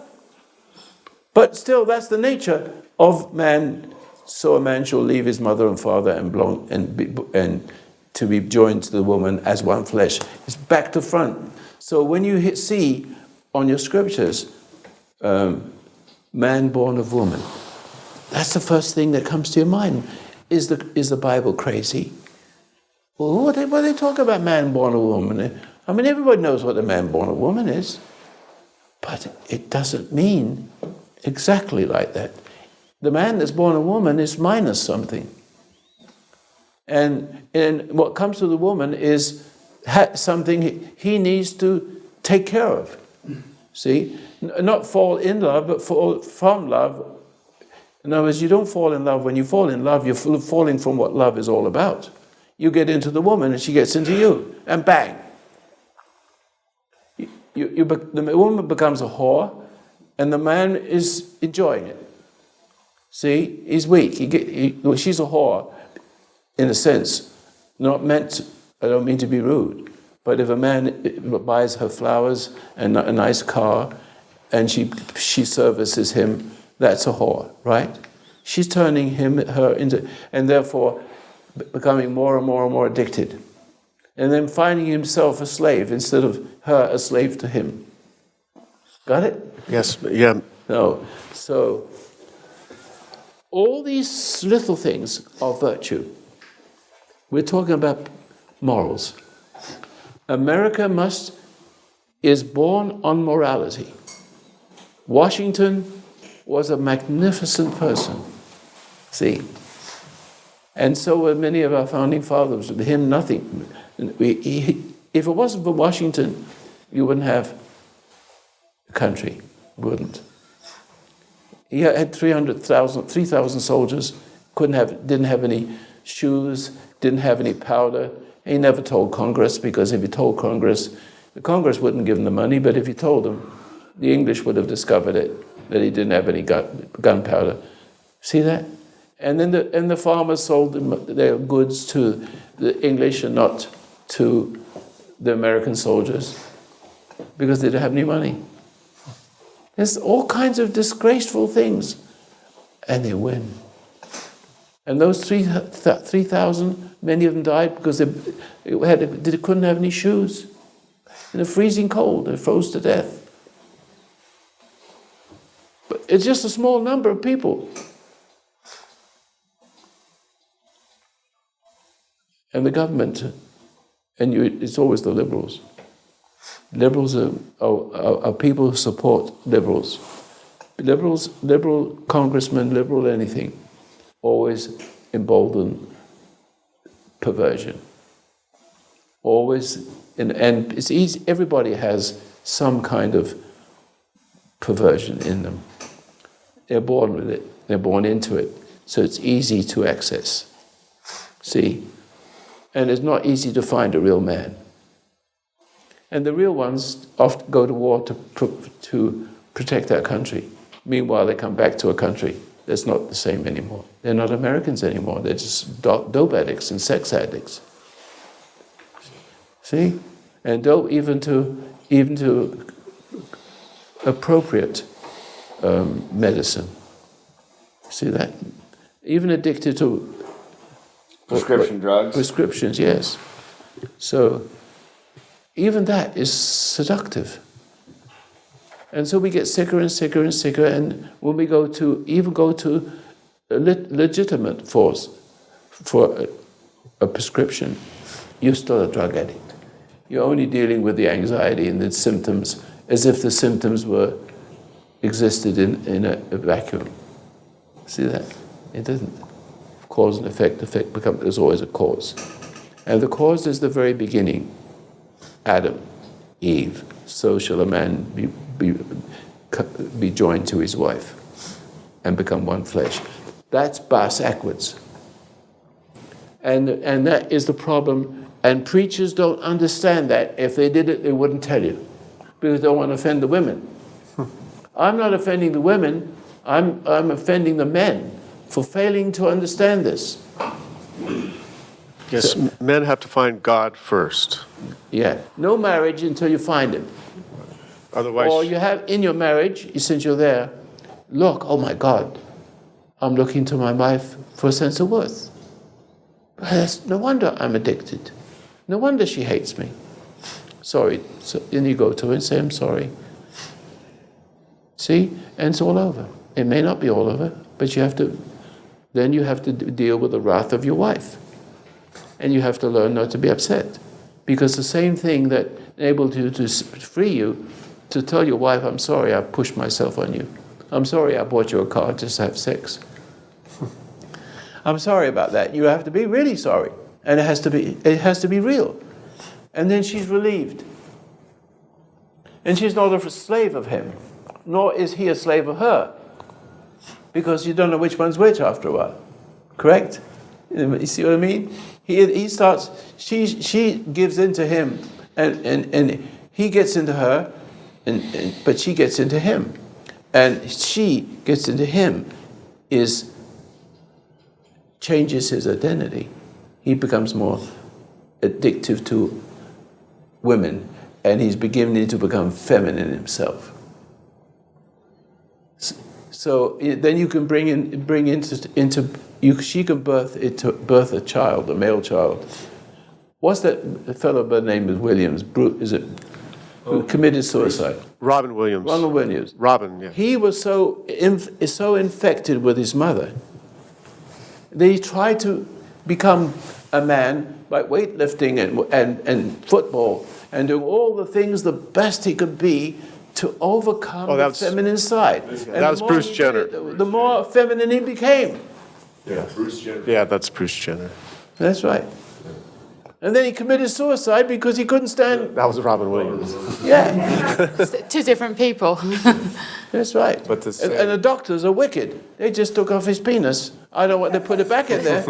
But still, that's the nature of man. So a man shall leave his mother and father and to be joined to the woman as one flesh. It's back to front. So when you see on your scriptures, man born of woman, that's the first thing that comes to your mind. Is the Bible crazy? Well, what they talk about man born of woman? I mean, everybody knows what a man born of woman is. But it doesn't mean exactly like that. The man that's born a woman is minus something. And what comes to the woman is something he needs to take care of. See? Not fall in love, but fall from love. In other words, you don't fall in love. When you fall in love, you're falling from what love is all about. You get into the woman and she gets into you, and bang. The woman becomes a whore, and the man is enjoying it. See? He's weak. She's a whore, in a sense. Not meant, I don't mean to be rude, but if a man buys her flowers and a nice car, and she services him, that's a whore, right? She's turning her into, and therefore becoming more and more and more addicted. And then finding himself a slave instead of her a slave to him. Got it? Yes, yeah. No. So, all these little things are virtue. We're talking about morals. America is born on morality. Washington was a magnificent person. See? And so were many of our founding fathers. With him, nothing. If it wasn't for Washington, you wouldn't have a country. Wouldn't. He had 3,000 soldiers, didn't have any shoes, didn't have any powder. He never told Congress, because if he told Congress, the Congress wouldn't give him the money, but if he told them, the English would have discovered it, that he didn't have any gunpowder. See that? And then the farmers sold their goods to the English and not to the American soldiers because they didn't have any money. There's all kinds of disgraceful things, and they win. And those 3,000, many of them died because they couldn't have any shoes. In the freezing cold, they froze to death. But it's just a small number of people. And the government, it's always the liberals. Liberals are people who support liberals. Liberal congressmen, liberal anything, always embolden perversion. Always, and it's easy, everybody has some kind of perversion in them. They're born with it, they're born into it, so it's easy to access. See? And it's not easy to find a real man. And the real ones often go to war to protect our country. Meanwhile, they come back to a country that's not the same anymore. They're not Americans anymore. They're just dope addicts and sex addicts. See? And dope even to appropriate medicine. See that? Even addicted to prescription drugs? Prescriptions, yes. So even that is seductive. And so we get sicker and sicker and sicker, and when we go to a legitimate force for a prescription, you're still a drug addict. You're only dealing with the anxiety and the symptoms as if the symptoms existed in a vacuum. See that? It doesn't. Cause and effect, there's always a cause. And the cause is the very beginning. Adam, Eve, so shall a man be joined to his wife and become one flesh. That's bass backwards. And that is the problem. And preachers don't understand that. If they did it, they wouldn't tell you, because they don't want to offend the women. I'm not offending the women, I'm offending the men for failing to understand this. Yes, men have to find God first. Yeah, no marriage until you find him. Otherwise, or you have in your marriage, since you're there, look, oh my God, I'm looking to my wife for a sense of worth. No wonder I'm addicted. No wonder she hates me. Sorry. So then you go to her and say, I'm sorry. See? And it's all over. It may not be all over, but you have to deal with the wrath of your wife. And you have to learn not to be upset. Because the same thing that enabled you to free you to tell your wife, I'm sorry I pushed myself on you. I'm sorry I bought you a car just to have sex. I'm sorry about that. You have to be really sorry. And it has to be real. And then she's relieved. And she's not a slave of him, nor is he a slave of her. Because you don't know which one's which after a while. Correct? You see what I mean? She gives into him, and he gets into her, but she gets into him. And she gets into him changes his identity. He becomes more addictive to women, and he's beginning to become feminine himself. So then you can she can birth a child, a male child. What's that fellow by the name of Williams? Who committed suicide? Robin Williams. Ronald Williams. Robin, yeah. He was so infected with his mother that he tried to become a man by weightlifting and football and doing all the things the best he could be to overcome the feminine side. That was Bruce Jenner. The more feminine he became. Yeah, Bruce Jenner. Yeah, that's Bruce Jenner. That's right. And then he committed suicide because he couldn't stand... That was Robin Williams. Yeah. Two different people. That's right. But and the doctors are wicked. They just took off his penis. I don't know what they put it back in there.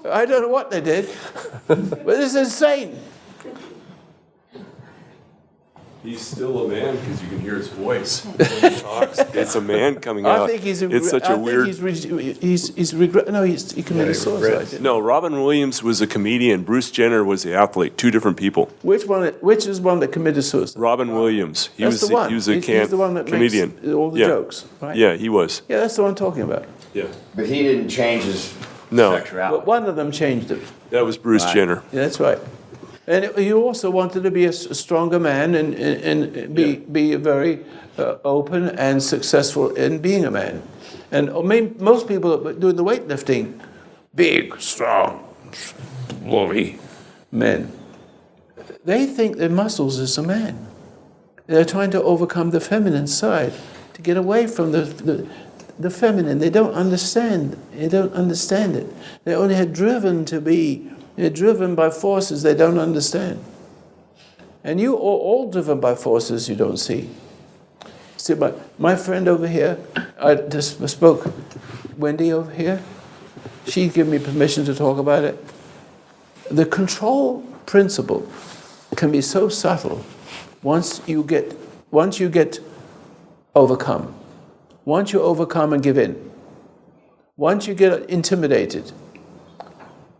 I don't know what they did. But it's insane. He's still a man because you can hear his voice when he talks. It's a man coming out. I think it's such a weird. He committed suicide. No, Robin Williams was a comedian. Bruce Jenner was the athlete. Two different people. Which is one that committed suicide? Robin Williams. He That's was the one. He was a He's the one that comedian. Makes all the jokes, right? Yeah, he was. Yeah, that's the one I'm talking about. Yeah. But he didn't change his No, sexuality. But one of them changed it. that was Bruce Jenner. Yeah, that's right. And he also wanted to be a stronger man and be very open and successful in being a man. And most people doing the weightlifting, big, strong, woolly men, they think their muscles is a man. They're trying to overcome the feminine side, to get away from the feminine. They don't understand. They don't understand it. They only are driven to be. They're driven by forces they don't understand. And you are all driven by forces you don't see. See, my friend over here, I just spoke, Wendy over here, she gave me permission to talk about it. The control principle can be so subtle once you get overcome. Once you overcome and give in. Once you get intimidated,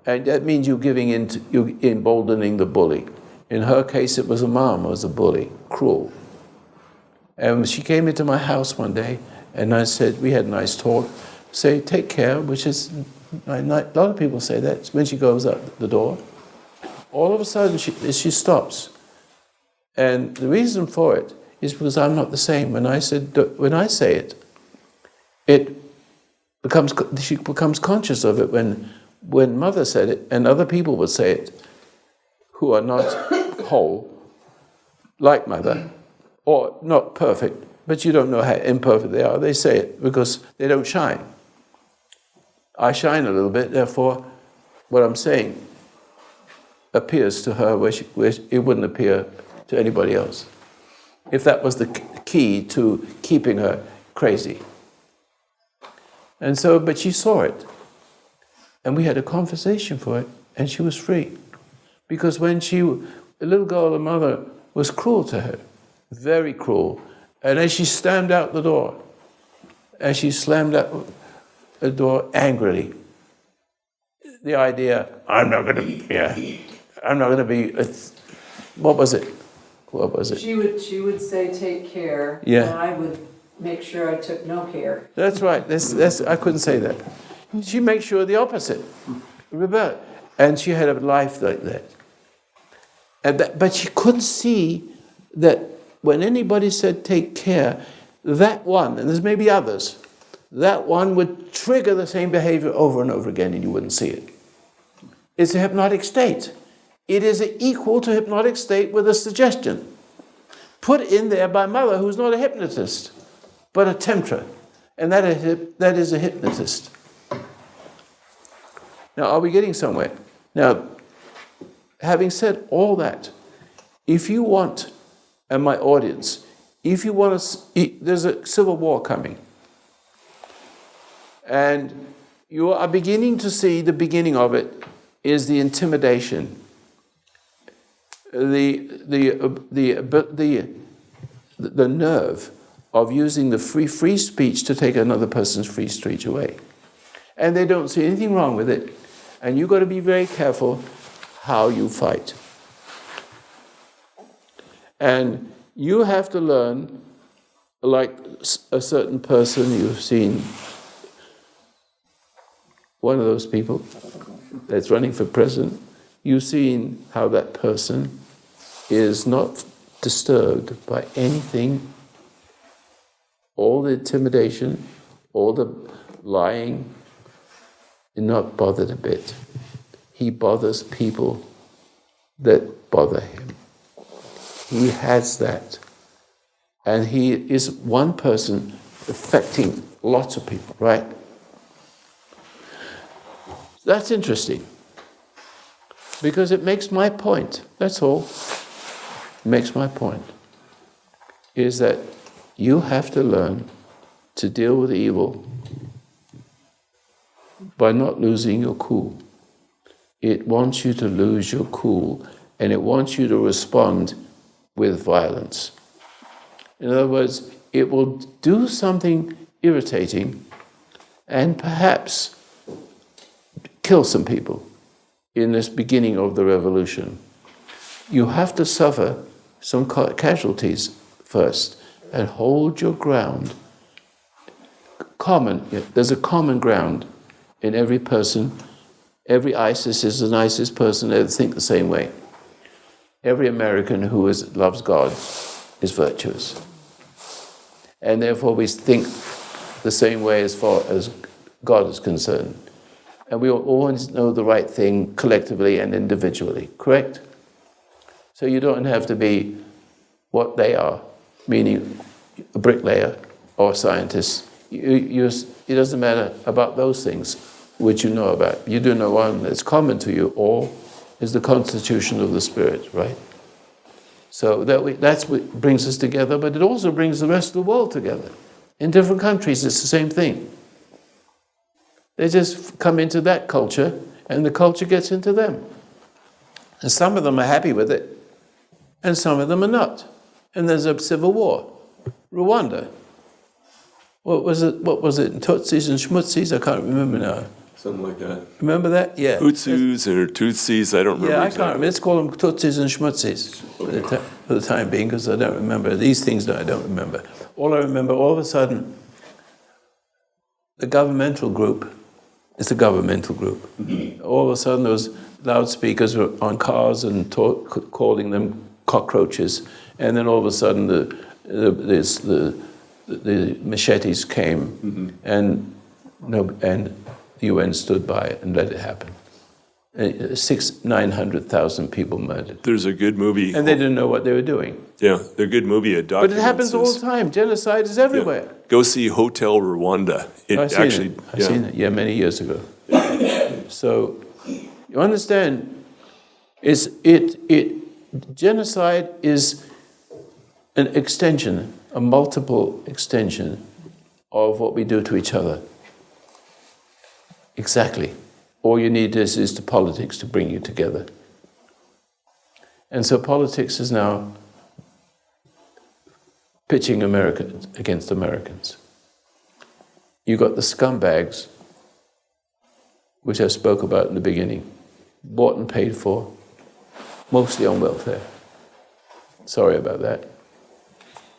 and that means you're emboldening the bully. In her case, it was a mom who was a bully, cruel. And she came into my house one day, and I said, we had a nice talk, say, take care, which is, a lot of people say that when she goes out the door. All of a sudden, she stops. And the reason for it is because I'm not the same. When I say it, she becomes conscious of it when Mother said it, and other people would say it, who are not whole, like Mother, or not perfect, but you don't know how imperfect they are. They say it because they don't shine. I shine a little bit, therefore, what I'm saying appears to her where it wouldn't appear to anybody else. If that was the key to keeping her crazy. And so, but she saw it. And we had a conversation for it, and she was free. Because when a little girl, her mother was cruel to her, very cruel. And as she slammed out the door angrily, the idea, I'm not going to be, what was it? She would say, take care, Yeah. and I would make sure I took no care. That's right. I couldn't say that. She makes sure the opposite. Rebel. And she had a life like that. But she couldn't see that when anybody said take care, that one, and there's maybe others, that one would trigger the same behavior over and over again and you wouldn't see it. It's a hypnotic state. It is equal to hypnotic state with a suggestion. put in there by Mother, who's not a hypnotist, but a tempter. And that is a hypnotist. Now, are we getting somewhere? Now, having said all that, if you want, and my audience, if you want to, there's a civil war coming. And you are beginning to see the beginning of it is the intimidation, the nerve of using the free speech to take another person's free speech away. And they don't see anything wrong with it. And you've got to be very careful how you fight. And you have to learn, like a certain person, you've seen one of those people that's running for president, you've seen how that person is not disturbed by anything, all the intimidation, all the lying, is not bothered a bit. He bothers people that bother him. He has that. And he is one person affecting lots of people, right? That's interesting. Because it makes my point, that's all. It makes my point. Is that you have to learn to deal with evil by not losing your cool. It wants you to lose your cool, and it wants you to respond with violence. In other words, it will do something irritating and perhaps kill some people in this beginning of the revolution. You have to suffer some casualties first and hold your ground. There's a common ground in every person. Every ISIS is an ISIS person. They think the same way. Every American who loves God is virtuous. And therefore we think the same way as far as God is concerned. And we always know the right thing collectively and individually, correct? So you don't have to be what they are, meaning a bricklayer or a scientist. It doesn't matter about those things which you know about. You do know one that's common to you all is the constitution of the spirit, right? So that's what brings us together, but it also brings the rest of the world together. In different countries, it's the same thing. They just come into that culture, and the culture gets into them. And some of them are happy with it, and some of them are not. And there's a civil war. Rwanda. What was it? Tutsis and Schmutzis? I can't remember now. Something like that. Remember that? Yeah. Hutus or Tutsis, I don't remember. Yeah, I can't remember. Let's call them Tutsis and Schmutzis for the time being, because I don't remember. These things I don't remember. All I remember, all of a sudden, the governmental group, it's a governmental group. Mm-hmm. All of a sudden, those loudspeakers were on cars and calling them cockroaches. And then all of a sudden, the machetes came, mm-hmm. and the UN stood by it and let it happen. 900,000 people murdered. There's a good movie. And they didn't know what they were doing. Yeah, there's a good movie. But it happens all the time. Genocide is everywhere. Yeah. Go see Hotel Rwanda. I've seen it, many years ago. So, you understand, genocide is an extension, a multiple extension of what we do to each other. Exactly. All you need is the politics to bring you together. And so politics is now pitching Americans against Americans. You got the scumbags, which I spoke about in the beginning, bought and paid for, mostly on welfare. Sorry about that.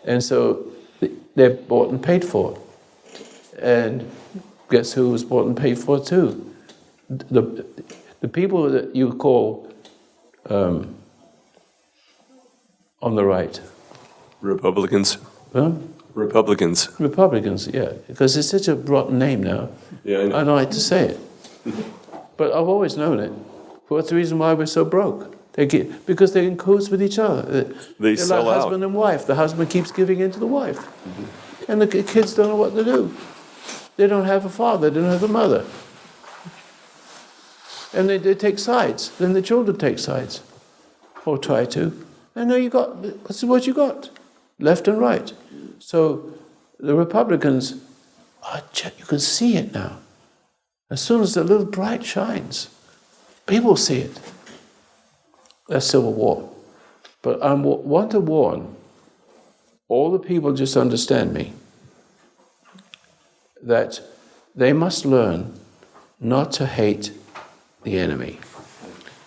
And so they're bought and paid for. And guess who was bought and paid for too? The people that you call on the right. Republicans. Huh? Republicans. Republicans, yeah. Because it's such a rotten name now. Yeah, I know. I don't like to say it. But I've always known it. What's the reason why we're so broke? Because they're in cahoots with each other. They They're sell like out. husband and wife. The husband keeps giving in to the wife. And the kids don't know what to do. They don't have a father, they don't have a mother. And they take sides. Then the children take sides. Or try to. And now this is what you got. Left and right. So the Republicans, you can see it now. As soon as the little bright shines, people see it. That's civil war. But I want to warn all the people, just understand me, that they must learn not to hate the enemy.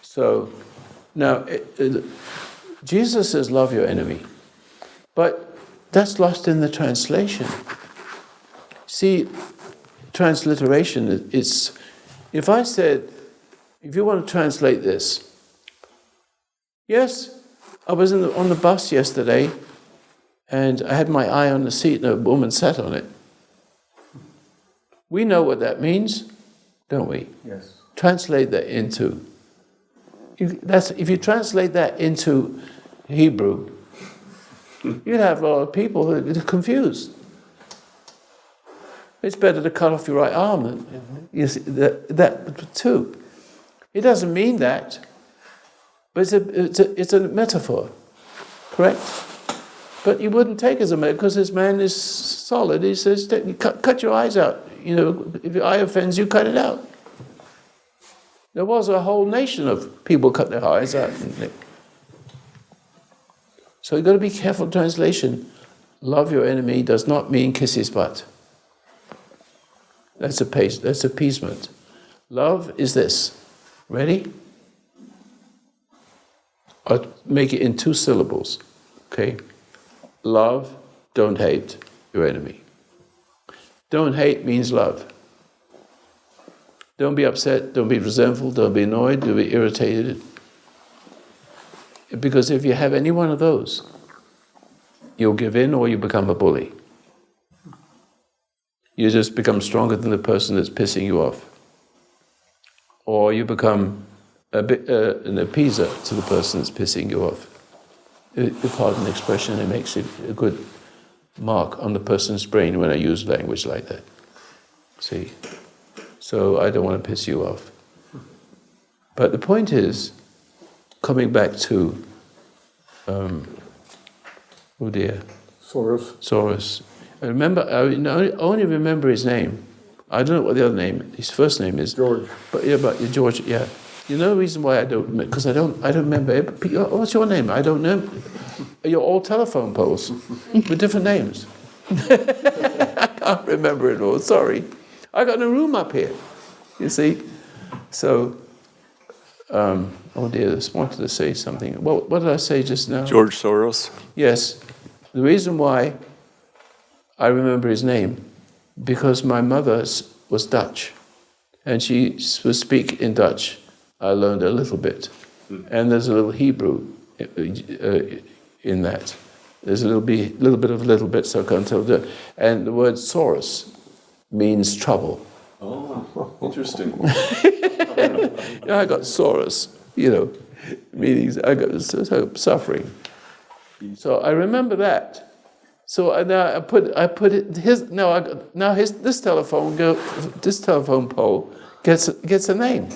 So now, Jesus says, love your enemy. But that's lost in the translation. See, transliteration is, if I said, if you want to translate this, yes, I was on the bus yesterday, and I had my eye on the seat, and a woman sat on it. We know what that means, don't we? Yes. Translate that into... if you translate that into Hebrew, you'd have a lot of people who are confused. It's better to cut off your right arm than you see, that too. It doesn't mean that, but it's a metaphor, correct? But you wouldn't take it as a metaphor because this man is solid. He says, cut your eyes out. If your eye offends you, cut it out. There was a whole nation of people cut their eyes out. So you've got to be careful translation. Love your enemy does not mean kiss his butt. That's appeasement. Love is this. Ready? I'll make it in 2 syllables. Okay? Love, don't hate your enemy. Don't hate means love. Don't be upset, don't be resentful, don't be annoyed, don't be irritated. Because if you have any one of those, you'll give in or you become a bully. You just become stronger than the person that's pissing you off. Or you become an appeaser to the person that's pissing you off. Pardon the expression, it makes it a good mark on the person's brain when I use language like that. See? So I don't want to piss you off. But the point is, coming back to, Soros. I only remember his name. I don't know what the other name, his first name is. George. But George, yeah. You know the reason why I don't, because I don't remember. What's your name? I don't know. You're all telephone poles with different names. I can't remember it all, sorry. I got a room up here, you see. So, I wanted to say something. What did I say just now? George Soros. Yes. The reason why I remember his name, because my mother was Dutch, and she would speak in Dutch. I learned a little bit. And there's a little Hebrew in that. There's a little bit, so I can't tell that. And the word Soros means trouble. Oh, interesting. I got Soros, meaning I got suffering. So I remember that. So now this telephone pole gets a name.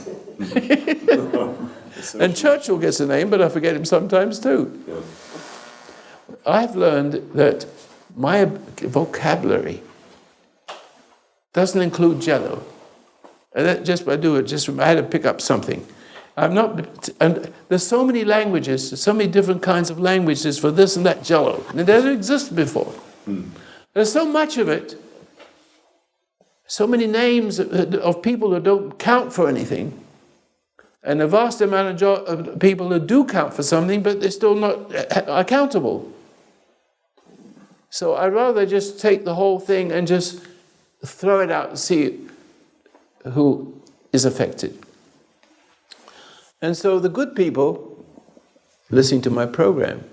And Churchill gets a name, but I forget him sometimes too. Yeah. I've learned that my vocabulary doesn't include Jello. And that I had to pick up something. And there's so many languages, so many different kinds of languages for this and that Jello. And it doesn't exist before. There's so much of it. So many names of people who don't count for anything. And a vast amount of people who do count for something, but they're still not accountable. So I'd rather just take the whole thing and just throw it out and see who is affected. And so the good people listening to my program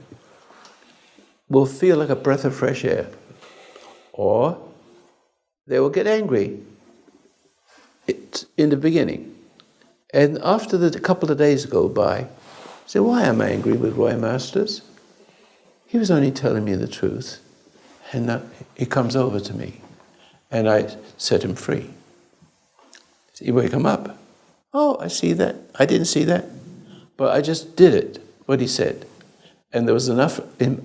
will feel like a breath of fresh air. Or they will get angry in the beginning. And after a couple of days go by, said, why am I angry with Roy Masters? He was only telling me the truth. And he comes over to me, and I set him free. You wake him up. Oh, I see that. I didn't see that. But I just did it, what he said. And there was enough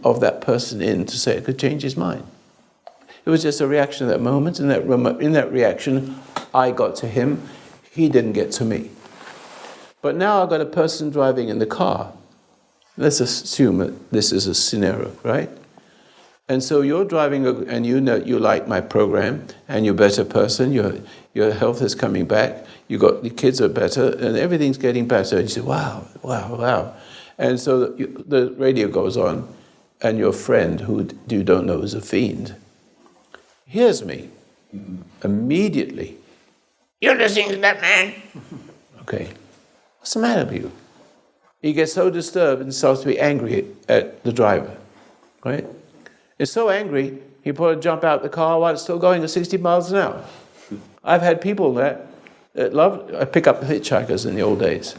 of that person in to say it could change his mind. It was just a reaction at that moment. In that reaction, I got to him. He didn't get to me. But now I've got a person driving in the car. Let's assume that this is a scenario, right? And so you're driving, and you know you like my program, and you're a better person, your health is coming back, the kids are better, and everything's getting better. And you say, wow, wow, wow. And so the radio goes on, and your friend, who you don't know is a fiend, hears me immediately. You're listening to that man? Okay. What's the matter with you? He gets so disturbed and starts to be angry at the driver, right? He's so angry, he probably jump out the car while it's still going at 60 miles an hour. I've had people that loved, I pick up hitchhikers in the old days.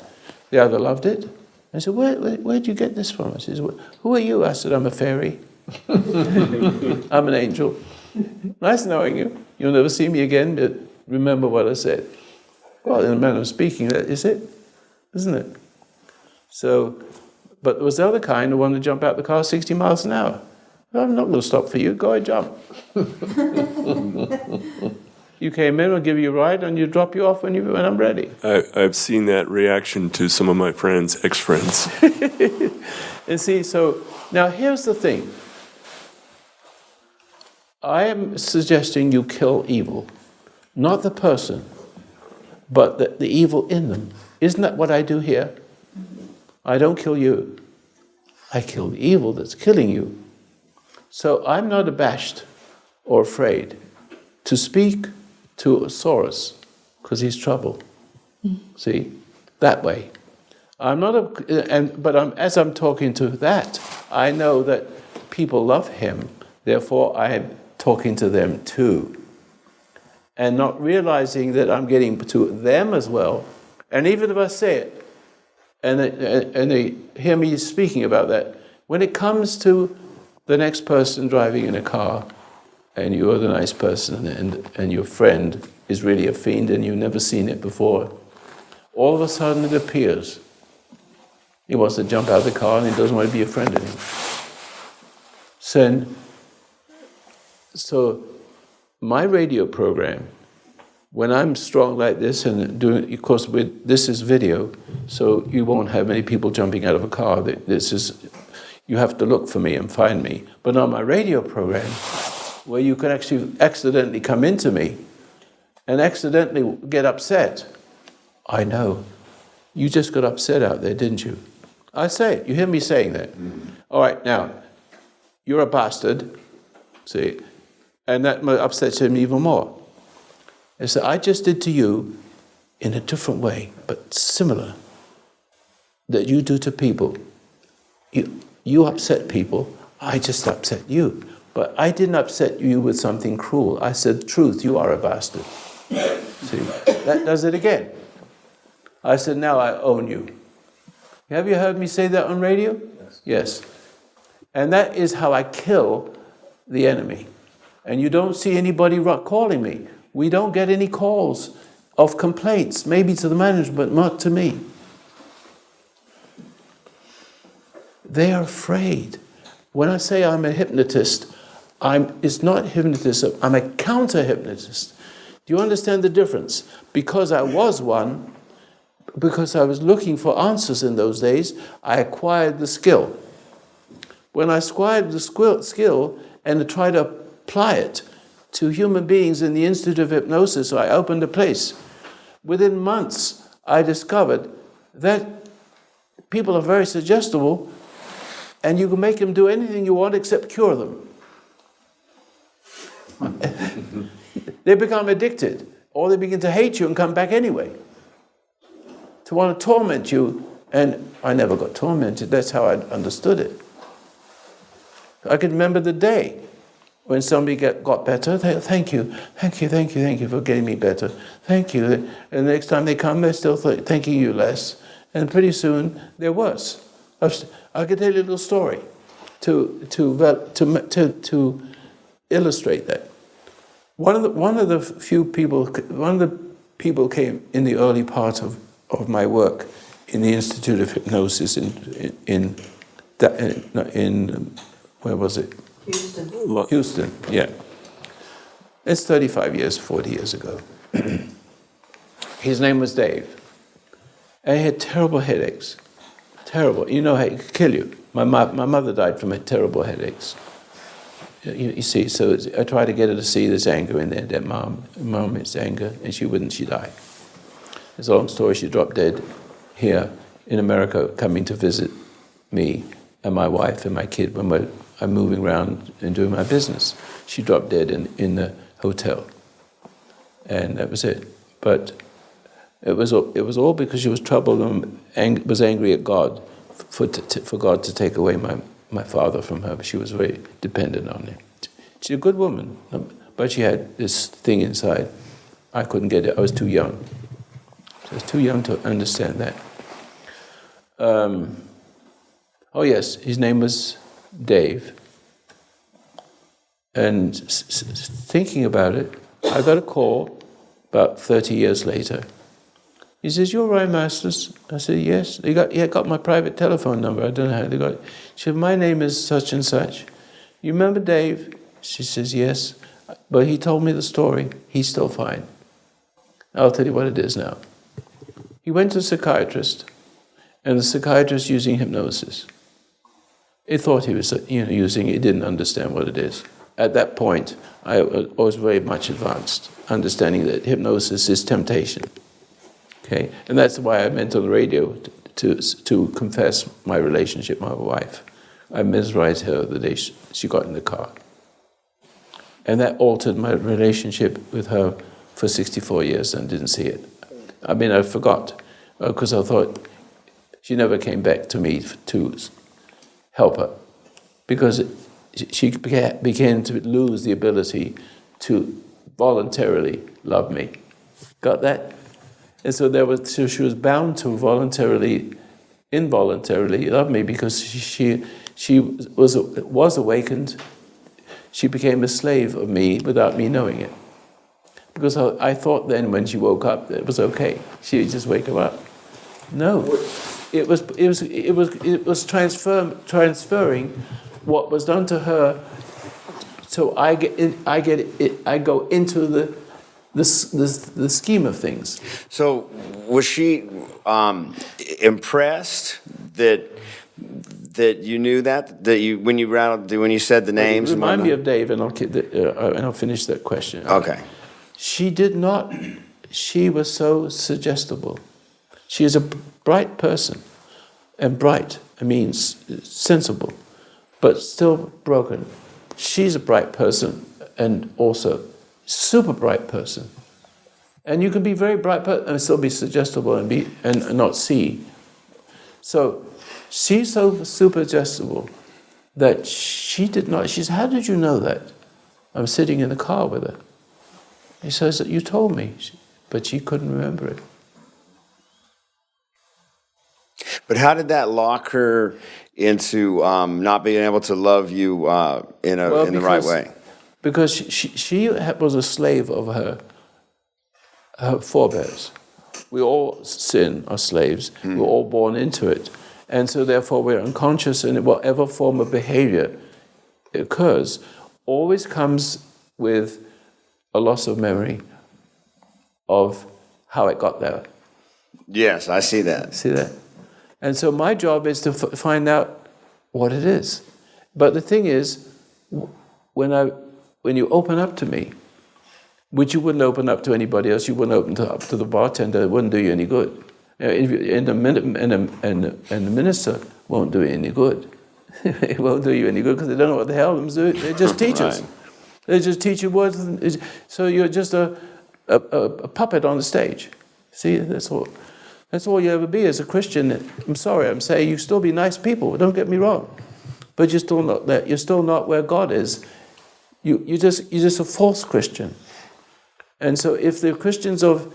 They either loved it. I said, where'd you get this from? I said, who are you? I said, I'm a fairy. I'm an angel. Nice knowing you. You'll never see me again, but remember what I said. Well, in a manner of speaking, that is it, isn't it? So, but there was the other kind who wanted to jump out the car 60 miles an hour. I'm not going to stop for you. Go and jump. You came in, I'll give you a ride, and you drop you off when I'm ready. I've seen that reaction to some of my friends, ex-friends. And see, so now here's the thing. I am suggesting you kill evil, not the person, but the evil in them. Isn't that what I do here? I don't kill you. I kill the evil that's killing you. So I'm not abashed or afraid to speak to Soros because he's trouble. See, that way. I'm not, as I'm talking to that, I know that people love him. Therefore, I am talking to them too, and not realizing that I'm getting to them as well. And even if I say it, and they hear me speaking about that, when it comes to the next person driving in a car, and you're the nice person, and your friend is really a fiend, and you've never seen it before, all of a sudden it appears. He wants to jump out of the car, and he doesn't want to be a friend anymore. So my radio program, when I'm strong like this and doing, of course, this is video, so you won't have many people jumping out of a car. You have to look for me and find me. But on my radio program, where you can actually accidentally come into me and accidentally get upset, I know. You just got upset out there, didn't you? I say it. You hear me saying that. All right, now, you're a bastard, see, and that upsets him even more. And so I just did to you in a different way, but similar, that you do to people. You upset people, I just upset you. But I didn't upset you with something cruel. I said, truth, you are a bastard. See, that does it again. I said, now I own you. Have you heard me say that on radio? Yes. And that is how I kill the enemy. And you don't see anybody calling me. We don't get any calls of complaints, maybe to the management, but not to me. They are afraid. When I say I'm a hypnotist, it's not hypnotism, I'm a counter-hypnotist. Do you understand the difference? Because I was one, because I was looking for answers in those days, I acquired the skill. When I acquired the skill and tried to apply it to human beings in the Institute of Hypnosis, so I opened a place. Within months, I discovered that people are very suggestible, and you can make them do anything you want except cure them. They become addicted, or they begin to hate you and come back anyway. To want to torment you, and I never got tormented, that's how I understood it. I can remember the day when somebody got better, thank you for getting me better, thank you. And the next time they come, they're still thanking you less, and pretty soon they're worse. I can tell you a little story to illustrate that. One of the people came in the early part of my work in the Institute of Hypnosis in where was it? Houston, yeah. It's 35 years, 40 years ago. His name was Dave. And he had terrible headaches. Terrible. You know how it could kill you. My mother died from terrible headaches. You see, so I tried to get her to see there's anger in there, that mom is anger, and she wouldn't, she died. It's a long story, she dropped dead here in America, coming to visit me and my wife and my kid when I'm moving around and doing my business. She dropped dead in the hotel. And that was it. But it was all because she was troubled and was angry at God for God to take away my father from her. She was very dependent on him. She's a good woman, but she had this thing inside. I couldn't get it. I was too young. I was too young to understand that. Oh yes, his name was Dave. And thinking about it, I got a call about 30 years later. He says, "You're Roy Masters?" I said, "Yes." He got my private telephone number. I don't know how they got it. She said, "My name is such and such. You remember Dave?" She says, "Yes." But he told me the story. He's still fine. I'll tell you what it is now. He went to a psychiatrist, and the psychiatrist using hypnosis. He thought he was using it. He didn't understand what it is. At that point, I was very much advanced, understanding that hypnosis is temptation. Okay, and that's why I went on the radio to confess my relationship with my wife. I mesmerized her the day she got in the car. And that altered my relationship with her for 64 years and didn't see it. I mean, I forgot, because I thought she never came back to me to help her, because she began to lose the ability to voluntarily love me. Got that? And so she was bound to involuntarily love me, because she was awakened. She became a slave of me without me knowing it. Because I thought then when she woke up that it was okay. She would just wake her up. No, it was transferring what was done to her. So I go into the scheme of things. So was she impressed that you knew that you when you said the names? Remind me of Dave, and I'll finish that question. Okay. She did not. She was so suggestible. She is a bright person, and bright, I mean sensible, but still broken. She's a bright person, and also super bright person. And you can be very bright and still be suggestible and not see. So she's so super suggestible that she did not. She said, "How did you know that?" I was sitting in the car with her. He says, "You told me," but she couldn't remember it. But how did that lock her into not being able to love you in the right way? Because she was a slave of her forebears. We all sin, are slaves. We're all born into it. And so therefore we're unconscious, and whatever form of behavior occurs always comes with a loss of memory of how it got there. Yes, I see that. See that? And so my job is to find out what it is. But the thing is, when you open up to me, which you wouldn't open up to anybody else, you wouldn't open up to the bartender, it wouldn't do you any good. And the minister won't do you any good. It won't do you any good because they don't know what the hell they're doing. They're just teachers. Right. They just teach you words. So you're just a puppet on the stage. See, that's all. That's all you ever be as a Christian. I'm sorry, I'm saying you still be nice people. Don't get me wrong, but you're still not there. You're still not where God is. You're just a false Christian. And so, if the Christians of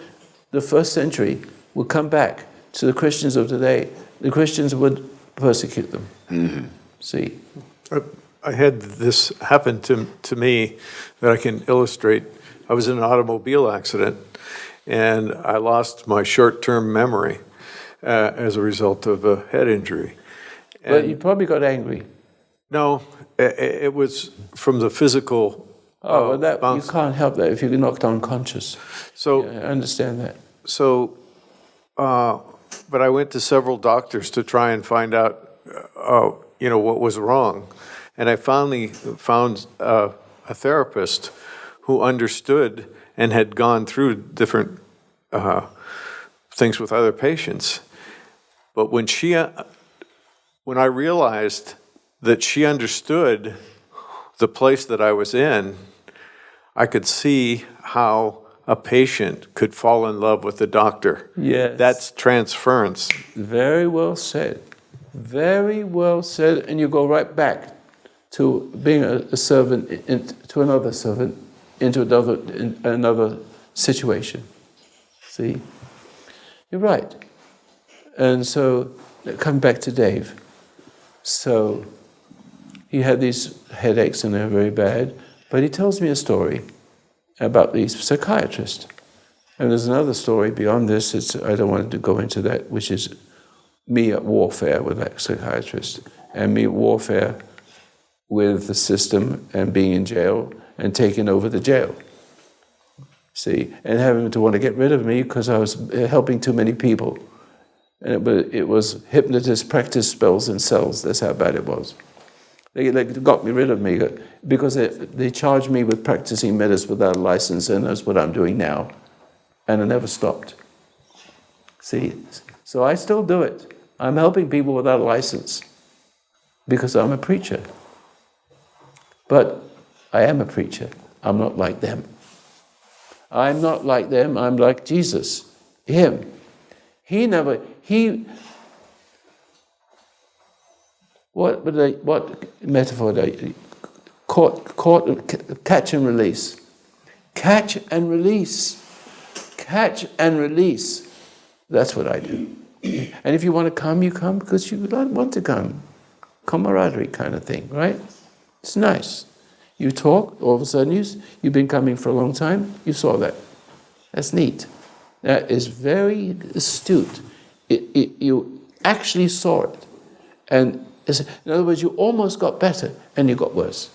the first century would come back to the Christians of today, the Christians would persecute them. See? I had this happen to me that I can illustrate. I was in an automobile accident, and I lost my short-term memory as a result of a head injury. But you probably got angry. No, it was from the physical. Oh, well, you bounce. can't help that if you're knocked unconscious. So, Yeah, I understand that. So, but I went to several doctors to try and find out, what was wrong. And I finally found a therapist who understood and had gone through different things with other patients. But when I realized that she understood the place that I was in, I could see how a patient could fall in love with the doctor. Yes. That's transference. Very well said. Very well said. And you go right back to being a servant to another servant, into another situation. See? You're right. And so, come back to Dave. So, he had these headaches and they're very bad, but he tells me a story about the psychiatrist. And there's another story beyond this, I don't want to go into that, which is me at warfare with that psychiatrist, and me at warfare with the system and being in jail and taking over the jail. See, and having to want to get rid of me because I was helping too many people. But it was hypnotist practice spells in cells, that's how bad it was. They got me rid of me because they charged me with practicing medicine without a license, and that's what I'm doing now. And I never stopped. See? So I still do it. I'm helping people without a license because I'm a preacher. But I am a preacher. I'm not like them. I'm not like them. I'm like Jesus. Him. What metaphor they catch and release. Catch and release. Catch and release. That's what I do. And if you want to come, you come because you want to come. Camaraderie kind of thing, right? It's nice. You talk, all of a sudden you've been coming for a long time, you saw that. That's neat. That is very astute. You actually saw it. And in other words, you almost got better and you got worse.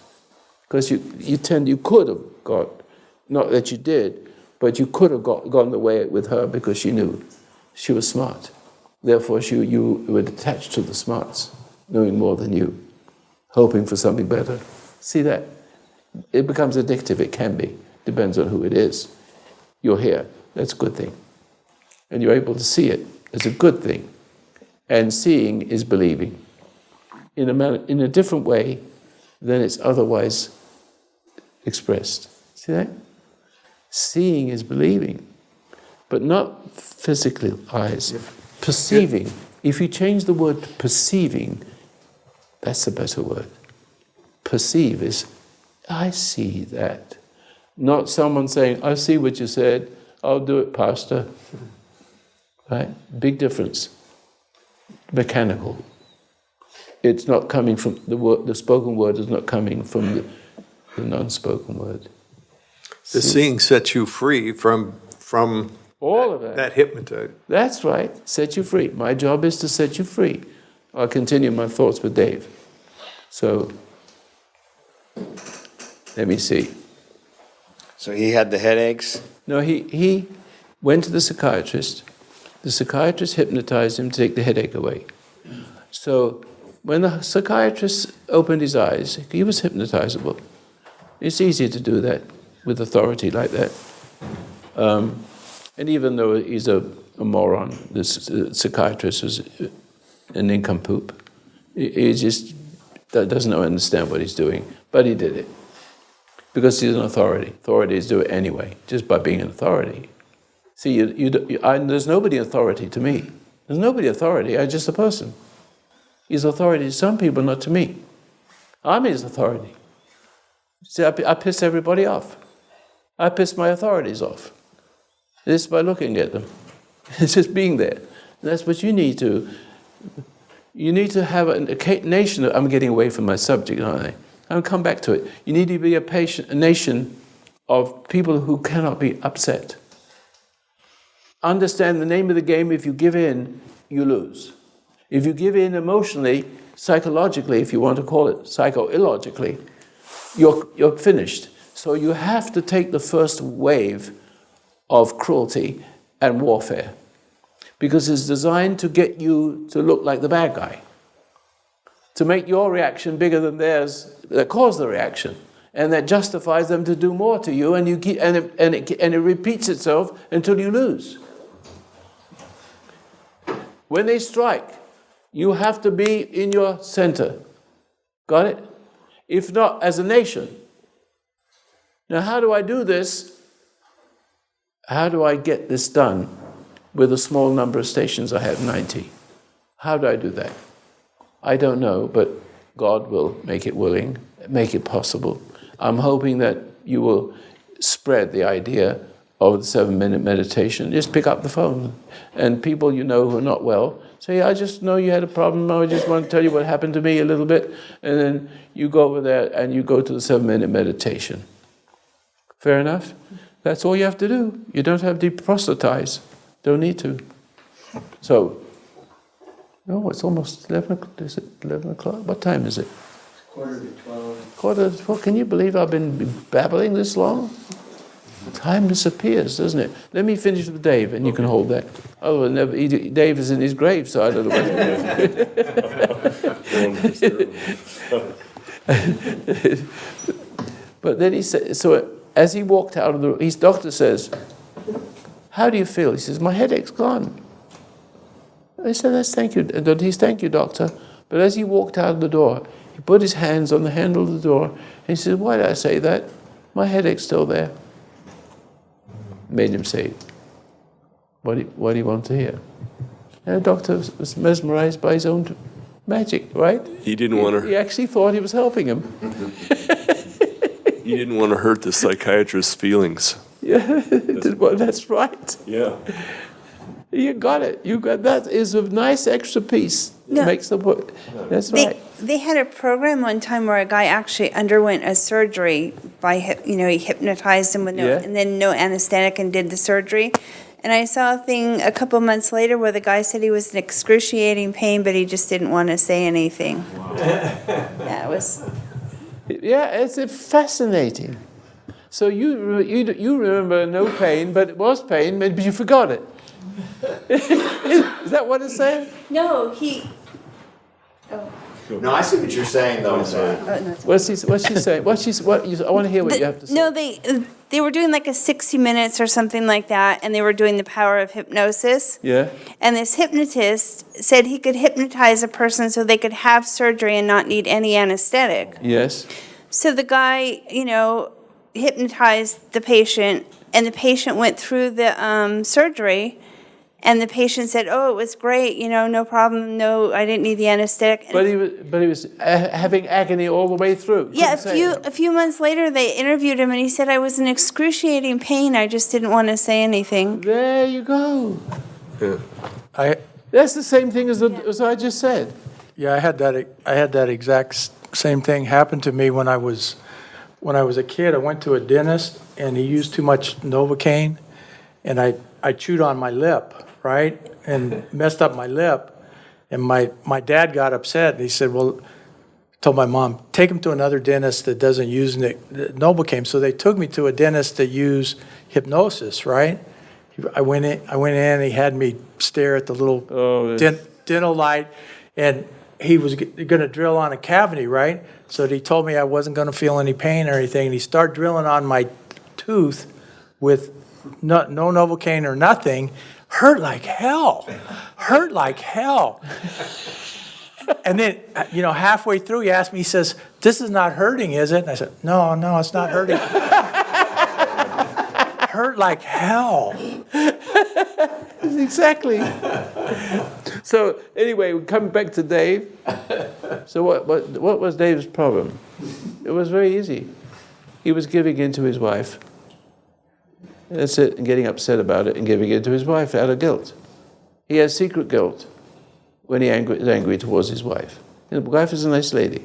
Because you could have got, not that you did, but you could have gone the way with her because you knew she was smart. Therefore, you were attached to the smarts, knowing more than you, hoping for something better. See that? It becomes addictive, it can be. Depends on who it is. You're here, that's a good thing. And you're able to see it, it's a good thing. And seeing is believing. In a different way than it's otherwise expressed. See that? Seeing is believing, but not physically eyes. Perceiving. If you change the word perceiving, that's a better word. Perceive is, I see that. Not someone saying, I see what you said, I'll do it, Pastor. Right? Big difference. Mechanical. It's not coming from the spoken word is not coming from the non-spoken word. The seeing sets you free from all of that hypnotize. That's right. Set you free. My job is to set you free. I'll continue my thoughts with Dave. So, let me see. So he had the headaches? No, he went to the psychiatrist. The psychiatrist hypnotized him to take the headache away. So, when the psychiatrist opened his eyes, he was hypnotizable. It's easy to do that with authority like that. And even though he's a moron, this psychiatrist was an nincompoop. He just doesn't understand what he's doing, but he did it. Because he's an authority. Authorities do it anyway, just by being an authority. See, there's nobody authority to me. There's nobody authority, I'm just a person. He's authority to some people, not to me. I'm his authority. See, I piss everybody off. I piss my authorities off. Just by looking at them. It's just being there. And that's what you need to You need to have a nation. I'm getting away from my subject, aren't I? I'll come back to it. You need to be a nation of people who cannot be upset. Understand the name of the game. If you give in, you lose. If you give in emotionally, psychologically, if you want to call it psycho-illogically, you're finished. So you have to take the first wave of cruelty and warfare, because it's designed to get you to look like the bad guy, to make your reaction bigger than theirs that caused the reaction, and that justifies them to do more to you, and it repeats itself until you lose. When they strike, you have to be in your center. Got it? If not, as a nation. Now, how do I do this? How do I get this done with a small number of stations? I have 90. How do I do that? I don't know, but God will make it willing, make it possible. I'm hoping that you will spread the idea of the 7-minute meditation. Just pick up the phone. And people you know who are not well, say, I just know you had a problem. I just want to tell you what happened to me a little bit. And then you go over there and you go to the 7-minute meditation. Fair enough? That's all you have to do. You don't have to proselytize. Don't need to. So, no, it's almost 11 o'clock. Is it 11 o'clock? What time is it? Quarter to 12. Quarter to 12. Can you believe I've been babbling this long? Time disappears, doesn't it? Let me finish with Dave, and you can hold that. Oh, Dave is in his grave, so I don't know. But then he said, so as he walked out of the room, his doctor says, how do you feel? He says, my headache's gone. I said, that's thank you. He's thank you, doctor. But as he walked out of the door, he put his hands on the handle of the door, and he said, why did I say that? My headache's still there. Made him say, what do you want to hear? And the doctor was mesmerized by his own magic, right? He didn't want to... He actually thought he was helping him. He didn't want to hurt the psychiatrist's feelings. Yeah, well, that's right. Yeah. You got it. You got that. Is a nice extra piece. No. Makes the point. That's right. They had a program one time where a guy actually underwent a surgery by, he hypnotized him with and then no anesthetic and did the surgery. And I saw a thing a couple months later where the guy said he was in excruciating pain, but he just didn't want to say anything. Wow. Yeah, it was. Yeah, it's fascinating. So you remember no pain, but it was pain, but you forgot it. Is that what it's saying? No, he. Oh. No, I see what you're saying, though. What's she saying? I want to hear what you have to say. No, they were doing like a 60 minutes or something like that, and they were doing the power of hypnosis. Yeah. And this hypnotist said he could hypnotize a person so they could have surgery and not need any anesthetic. Yes. So the guy, hypnotized the patient, and the patient went through the surgery. And the patient said, "Oh, it was great. No problem. No, I didn't need the anesthetic." But he was having agony all the way through. Yeah, a few months later, they interviewed him, and he said, "I was in excruciating pain. I just didn't want to say anything." There you go. I That's the same thing as I just said. Yeah, I had that exact same thing happen to me when I was a kid. I went to a dentist, and he used too much Novocaine, and I chewed on my lip, right, and messed up my lip. And my dad got upset. And he said, well, told my mom, take him to another dentist that doesn't use Novocaine. So they took me to a dentist that used hypnosis, right? I went in, and he had me stare at the little dental light, and he was going to drill on a cavity, right? So he told me I wasn't going to feel any pain or anything. And he started drilling on my tooth with no Novocaine or nothing. Hurt like hell. And then, halfway through, he asked me, he says, "This is not hurting, is it?" And I said, no, it's not hurting. Hurt like hell. Exactly. So anyway, coming back to Dave. So what was Dave's problem? It was very easy. He was giving in to his wife. That's it, and getting upset about it and giving in to his wife out of guilt. He has secret guilt. when he is angry towards his wife. The wife is a nice lady.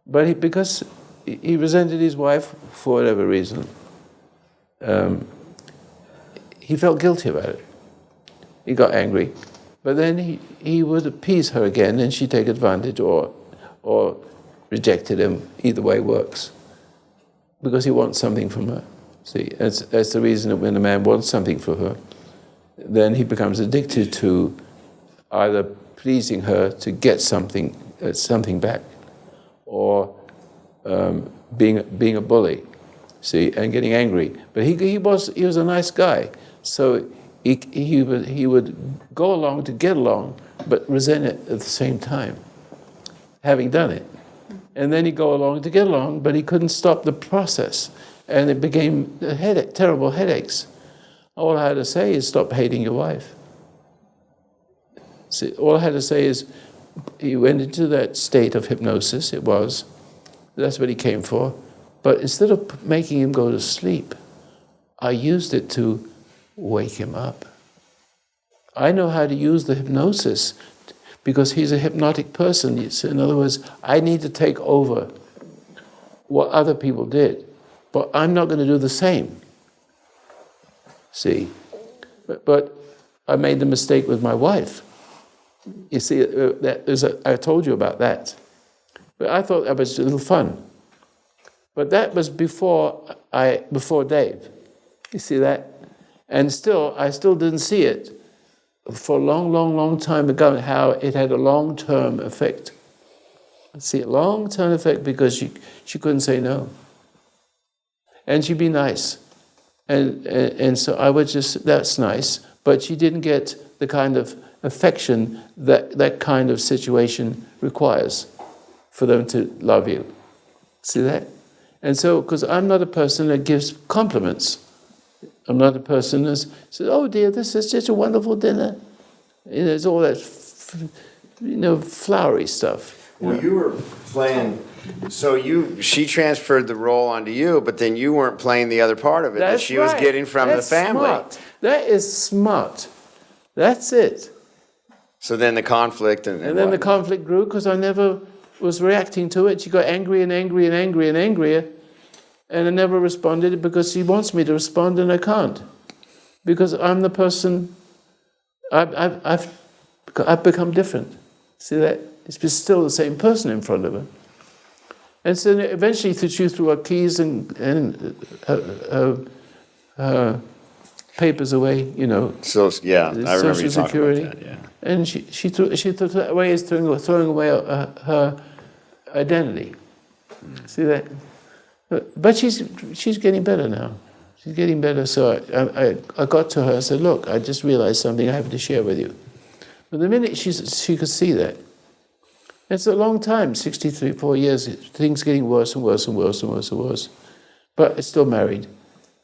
But because he resented his wife for whatever reason, he felt guilty about it. He got angry. But then he would appease her again, and she'd take advantage or rejected him. Either way works. Because he wants something from her. See, that's the reason that when a man wants something from her, then he becomes addicted to either pleasing her to get something back, or being a bully, see, and getting angry. But he was a nice guy, so he would go along to get along, but resent it at the same time, having done it. And then he'd go along to get along, but he couldn't stop the process, and it became terrible headaches. All I had to say is stop hating your wife. See, all I had to say is he went into that state of hypnosis. That's what he came for. But instead of making him go to sleep, I used it to wake him up. I know how to use the hypnosis because he's a hypnotic person. In other words, I need to take over what other people did, but I'm not going to do the same. See, but I made the mistake with my wife. You see, I told you about that. But I thought that was a little fun. But that was before Dave. You see that? And I still didn't see it for a long, long, long time ago, how it had a long-term effect. See, a long-term effect because she couldn't say no. And she'd be nice. And so I would that's nice, but she didn't get the kind of affection that kind of situation requires for them to love you. See that? And so, because I'm not a person that gives compliments. I'm not a person that says, oh dear, this is such a wonderful dinner. There's all that, flowery stuff. Well, you were playing, so she transferred the role onto you, but then you weren't playing the other part of it that she was getting from the family. Smart. That is smart. That's it. So then the conflict and then the conflict grew because I never was reacting to it. She got angry and angry and angry and angrier, and I never responded because she wants me to respond and I can't, because I'm the person. I've become different. See that? It's still the same person in front of her. And so eventually she threw her keys and her papers away, So yeah, I remember you Social talking Security. about that. Yeah. And she threw it away as throwing away her identity. See that? But she's getting better now. She's getting better. So I got to her and said, look, I just realized something I have to share with you. But the minute she could see that, it's a long time, 4 years, things getting worse and worse and worse and worse and worse. But it's still married.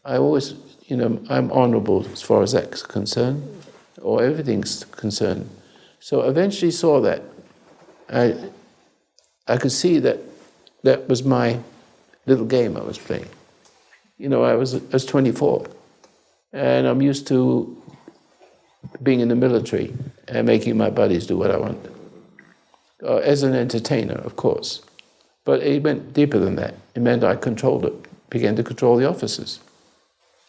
I always, I'm honorable as far as that's concerned, or everything's concerned. So I eventually saw that. I could see that was my little game I was playing. I was 24, and I'm used to being in the military and making my buddies do what I want. As an entertainer, of course. But it went deeper than that. It meant I began to control the officers.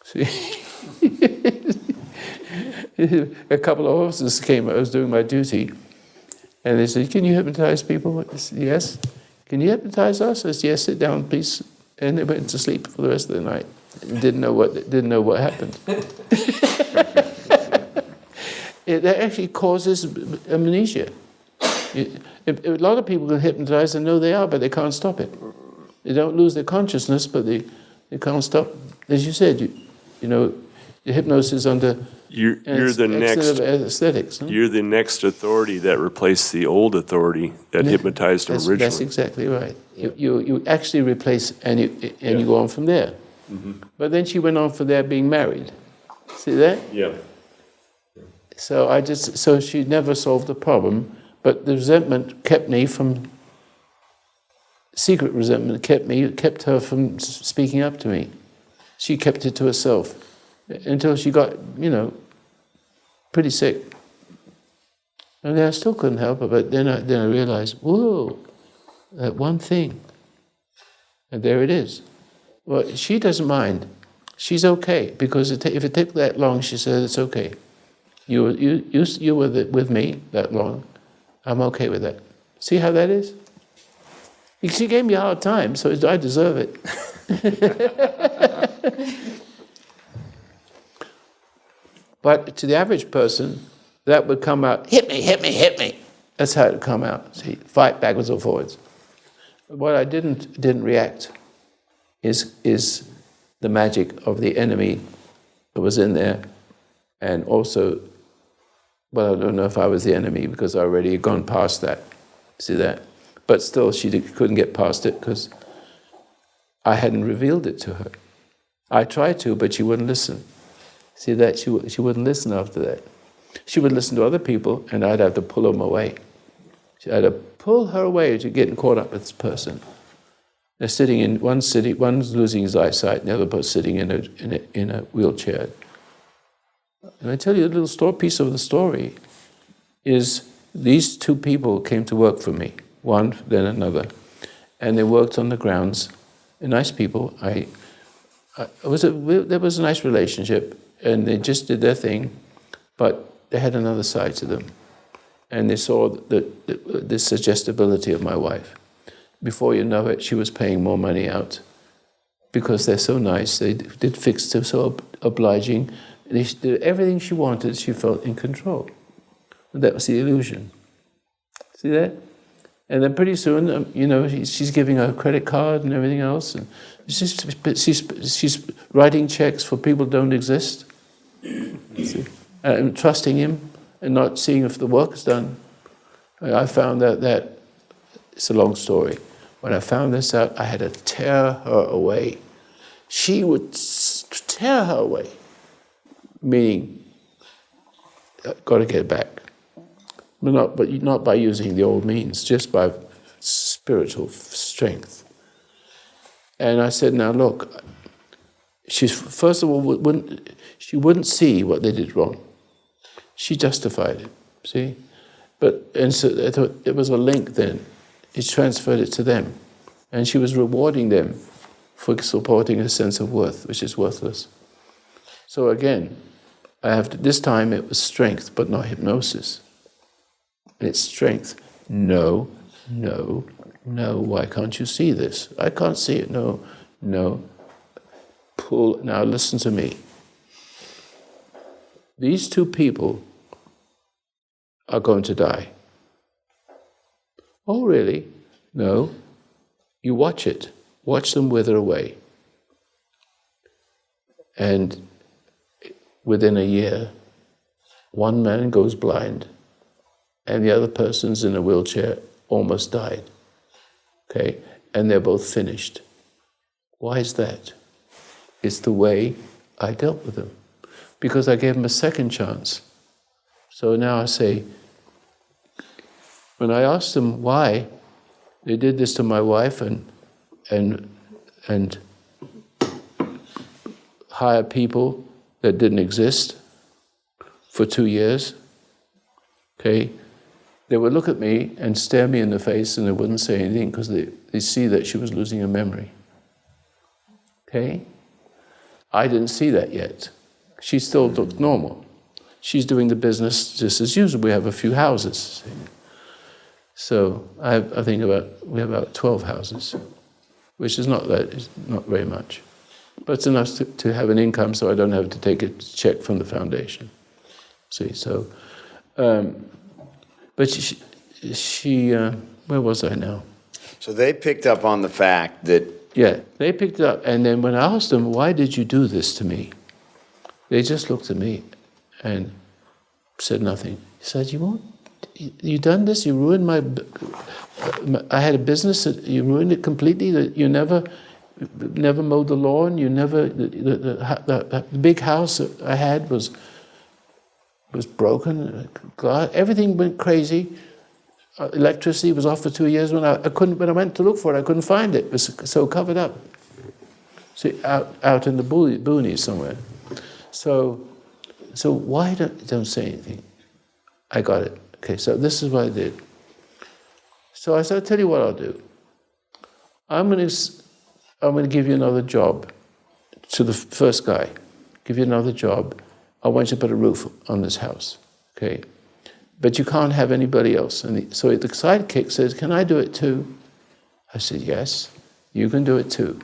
See? A couple of officers came, I was doing my duty, and they said, can you hypnotize people? I said, yes. Can you hypnotize us? I said, yes, sit down, please. And they went to sleep for the rest of the night. Didn't know what happened. It actually causes amnesia. A lot of people can hypnotize and know they are, but they can't stop it. They don't lose their consciousness, but they can't stop. As you said, the hypnosis under you're the next aesthetics. Huh? You're the next authority that replaced the old authority that hypnotized originally. That's exactly right. You actually replace and you go on from there. Mm-hmm. But then she went on from there being married. See that? Yeah. So she never solved the problem, but the resentment kept me from. Secret resentment kept her from speaking up to me. She kept it to herself until she got, pretty sick. And I still couldn't help it, but then I realized, whoa, that one thing. And there it is. Well, she doesn't mind. She's okay, because if it took that long, she said, it's okay. You were with me that long. I'm okay with that. See how that is? She gave me a hard time, so I deserve it. But to the average person, that would come out, hit me, hit me, hit me. That's how it would come out. See, fight backwards or forwards. What I didn't react is the magic of the enemy that was in there, and also, well, I don't know if I was the enemy because I already had gone past that. See that? But still, she couldn't get past it because I hadn't revealed it to her. I tried to, but she wouldn't listen. See that? She wouldn't listen after that. She would listen to other people, and I'd have to pull them away. I had to pull her away to getting caught up with this person. They're sitting in one city, one's losing his eyesight, and the other person sitting in a wheelchair. And I tell you a little piece of the story is these two people came to work for me, one, then another, and they worked on the grounds. They're nice people. There was a nice relationship, and they just did their thing, but they had another side to them. And they saw the suggestibility of my wife. Before you know it, she was paying more money out because they're so nice. They did fix, they're so obliging. They did everything she wanted. She felt in control. And that was the illusion. See that? And then pretty soon, she's giving her credit card and everything else, and she's writing checks for people who don't exist, and trusting him and not seeing if the work is done. I found out that it's a long story. When I found this out, I had to tear her away. She would tear her away, meaning, got to get it back. But not by using the old means, just by spiritual strength. And I said, now look, first of all, she wouldn't see what they did wrong. She justified it, see? And so I thought it was a link then. It transferred it to them. And she was rewarding them for supporting a sense of worth, which is worthless. So again, this time it was strength, but not hypnosis. It's strength. No, why can't you see this? I can't see it, no. Pull, now listen to me. These two people are going to die. Oh, really? No. You watch it. Watch them wither away. And within a year, one man goes blind, and the other person's in a wheelchair, almost died. Okay? And they're both finished. Why is that? It's the way I dealt with them. Because I gave them a second chance. So now I say, when I asked them why they did this to my wife and hire people that didn't exist for 2 years, okay, they would look at me and stare me in the face and they wouldn't say anything because they see that she was losing her memory. Okay? I didn't see that yet. She still looked normal. She's doing the business just as usual. We have a few houses. So I think we have about 12 houses, which is not very much. But it's enough to have an income so I don't have to take a check from the foundation. See, so... but she where was I now? So they picked up on the fact that... Yeah, they picked it up. And then when I asked them, why did you do this to me? They just looked at me and said nothing. He said, you done this? You ruined I had a business, you ruined it completely? You never mowed the lawn? You never... The big house that I had was broken. Everything went crazy. Electricity was off for 2 years. When I went to look for it, I couldn't find it. It was so covered up. See, out in the boonies somewhere. So why don't say anything? I got it. Okay, so this is what I did. So I said, I'll tell you what I'll do. I'm going to give you another job to the first guy. Give you another job. I want you to put a roof on this house, okay? But you can't have anybody else. And so the sidekick says, can I do it too? I said, yes, you can do it too.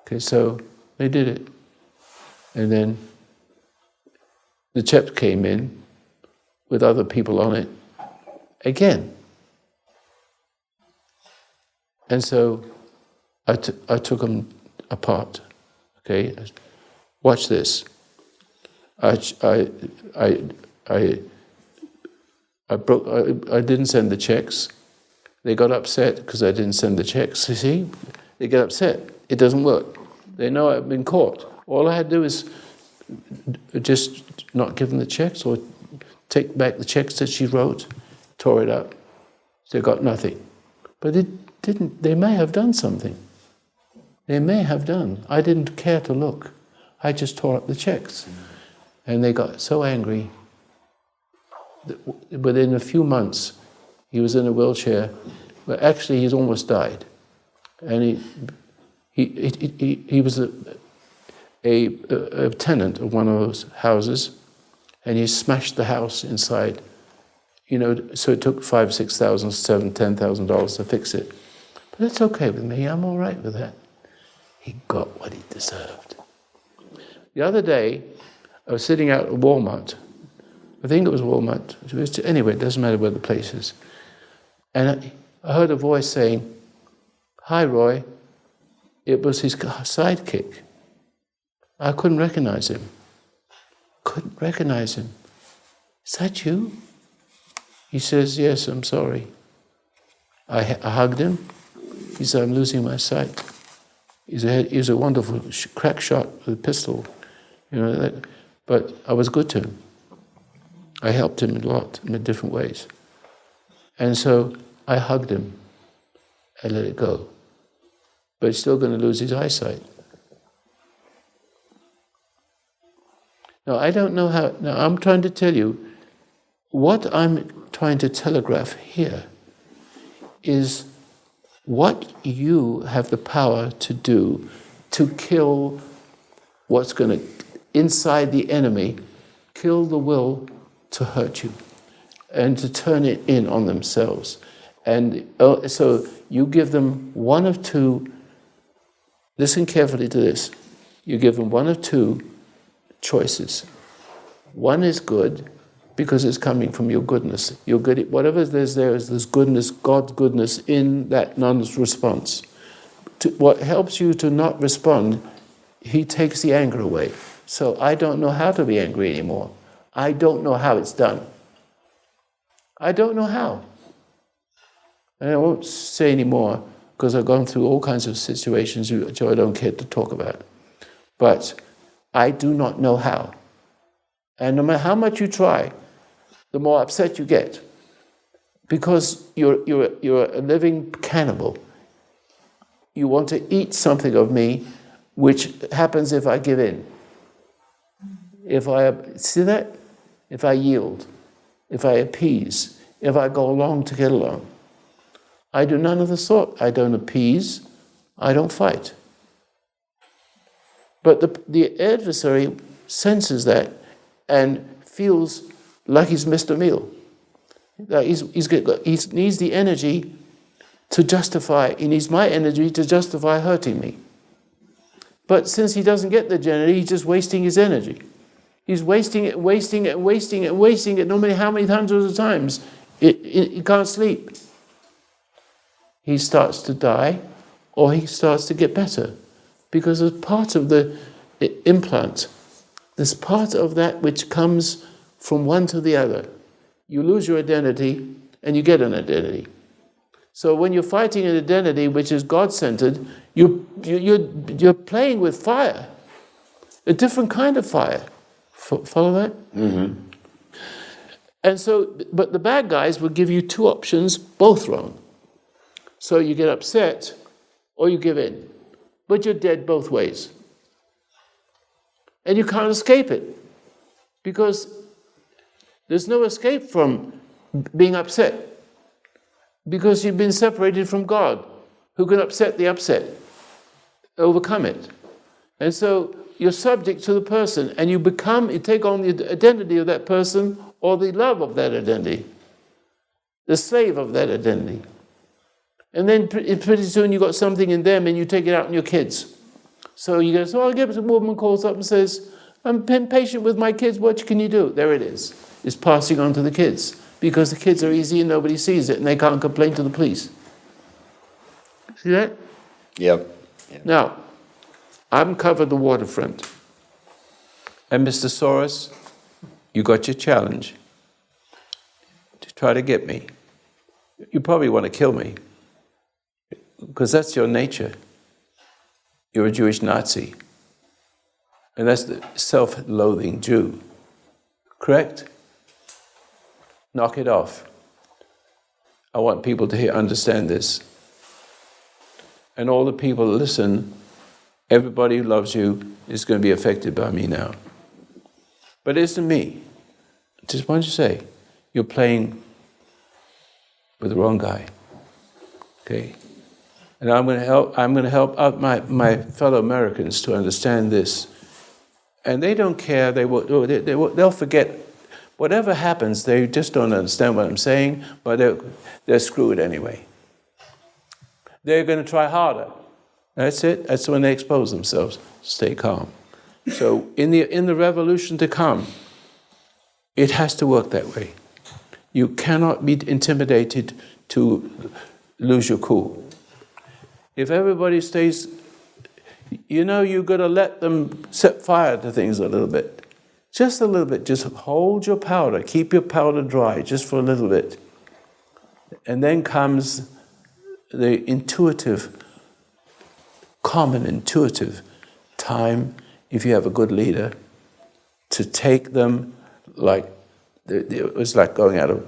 Okay, so they did it. And then the check came in with other people on it again. And so I took them apart. Okay, watch this. I didn't send the checks. They got upset because I didn't send the checks. You see, they get upset. It doesn't work. They know I've been caught. All I had to do is just not give them the checks or take back the checks that she wrote, tore it up. They got nothing. But it didn't. They may have done something. They may have done. I didn't care to look. I just tore up the checks. And they got so angry that within a few months, he was in a wheelchair. Well, actually, he's almost died. And he was a tenant of one of those houses, and he smashed the house inside. You know, so it took $5,000, $6,000, $7,000, $10,000 to fix it. But that's okay with me. I'm all right with that. He got what he deserved. The other day, I was sitting out at Walmart. I think it was Walmart. Anyway, it doesn't matter where the place is. And I heard a voice saying, "Hi, Roy." It was his sidekick. I couldn't recognize him. Couldn't recognize him. "Is that you?" He says, "Yes, I'm sorry." I hugged him. He said, "I'm losing my sight." He's a wonderful crack shot with a pistol, you know. But I was good to him. I helped him a lot in different ways. And so I hugged him. I let it go. But he's still going to lose his eyesight. Now, I don't know how. Now, I'm trying to tell you, what I'm trying to telegraph here is what you have the power to do to kill what's going to, inside the enemy, kill the will to hurt you and to turn it in on themselves. And so you give them one of two, listen carefully to this, you give them one of two choices. One is good, because it's coming from your goodness. Your good, whatever there's goodness, God's goodness in that non-response. What helps you to not respond, he takes the anger away. So I don't know how to be angry anymore. I don't know how it's done. I don't know how. And I won't say any more, because I've gone through all kinds of situations which I don't care to talk about. But I do not know how. And no matter how much you try, the more upset you get, because you're a living cannibal. You want to eat something of me, which happens if I give in. If I see that, if I yield, if I appease, if I go along to get along. I do none of the sort. I don't appease. I don't fight. But the adversary senses that and feels like he's missed a meal. That he needs the energy to justify, he needs my energy to justify hurting me. But since he doesn't get the energy, he's just wasting his energy. He's wasting it, no matter how many hundreds of times. He can't sleep. He starts to die, or he starts to get better. Because as part of the implant, there's part of that which comes from one to the other. You lose your identity, and you get an identity. So when you're fighting an identity which is God-centered, you're playing with fire, a different kind of fire. Follow that? Mm-hmm. And so, but the bad guys will give you two options, both wrong. So you get upset, or you give in. But you're dead both ways. And you can't escape it. Because there's no escape from being upset because you've been separated from God, who can upset the upset, overcome it. And so you're subject to the person, and you take on the identity of that person or the love of that identity, the slave of that identity. And then pretty soon you got something in them and you take it out on your kids. So you go, so I get a woman calls up and says, I'm impatient with my kids, what can you do? There it is. It's passing on to the kids because the kids are easy and nobody sees it and they can't complain to the police. See that? Yep. Now, I've covered the waterfront. And Mr. Soros, you got your challenge to try to get me. You probably want to kill me because that's your nature. You're a Jewish Nazi. And that's the self-loathing Jew. Correct? Knock it off. I want people to understand this. And all the people that listen, everybody who loves you is going to be affected by me now. But it isn't me. Just want to say, you're playing with the wrong guy. Okay? And I'm going to help out my fellow Americans to understand this. And they don't care. They'll forget. Whatever happens, they just don't understand what I'm saying, but they're screwed anyway. They're going to try harder. That's it. That's when they expose themselves. Stay calm. So in the revolution to come, it has to work that way. You cannot be intimidated to lose your cool. If everybody stays, you've got to let them set fire to things a little bit. Just a little bit. Just hold your powder. Keep your powder dry just for a little bit. And then comes the common intuitive time, if you have a good leader, to take them like, it was like going out of,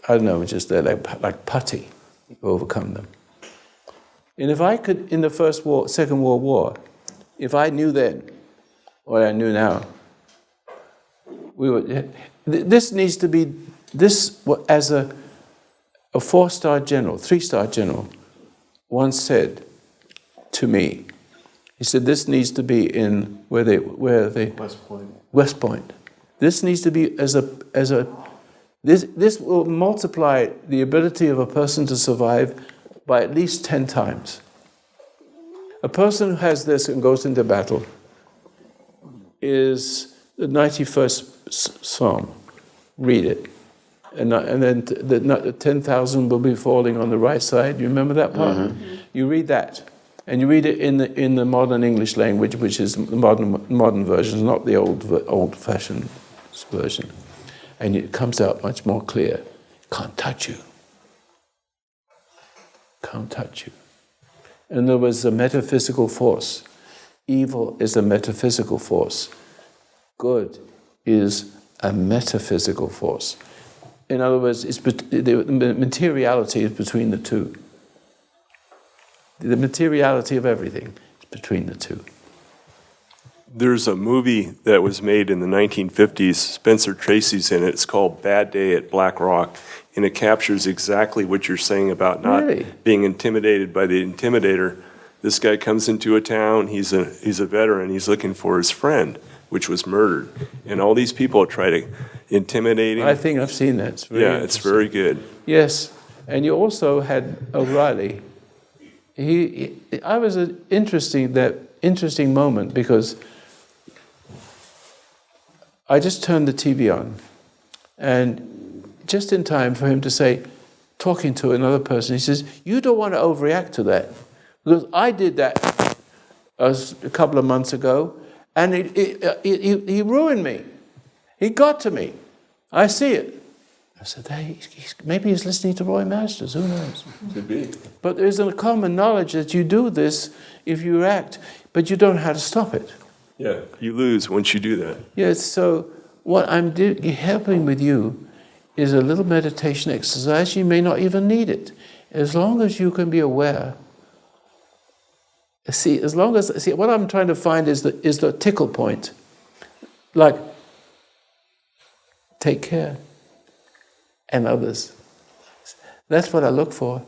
I don't know, just like putty, overcome them. And if I could, in the Second World War, if I knew then what I knew now, this needs to be, as a 4-star general, 3-star general, once said to me, he said, this needs to be in where they West Point. This needs to be this will multiply the ability of a person to survive by at least 10 times. A person who has this and goes into battle is the 91st Psalm. Read it. And then the 10,000 will be falling on the right side. You remember that part? Mm-hmm. You read that. And you read it in the modern English language, which is the modern version, not the old-fashioned version. And it comes out much more clear. Can't touch you. Can't touch you. And there was a metaphysical force. Evil is a metaphysical force. Good is a metaphysical force. In other words, the materiality is between the two. The materiality of everything is between the two. There's a movie that was made in the 1950s. Spencer Tracy's in it. It's called Bad Day at Black Rock, and it captures exactly what you're saying about not being intimidated by the intimidator. This guy comes into a town. He's a veteran. He's looking for his friend, which was murdered, and all these people try to intimidate him. I think I've seen that. It's very good. Yes, and you also had O'Reilly. I was an interesting moment because I just turned the TV on, and just in time for him to say, talking to another person, he says, "You don't want to overreact to that, because I did that a couple of months ago, and he ruined me. He got to me. I see it." I said, maybe he's listening to Roy Masters, who knows? Could be. But there's a common knowledge that you do this if you react, but you don't know how to stop it. Yeah, you lose once you do that. Yes, so what I'm helping with you is a little meditation exercise. You may not even need it. As long as you can be aware. See, what I'm trying to find is the tickle point. Like, take care. and others. That's what I look for.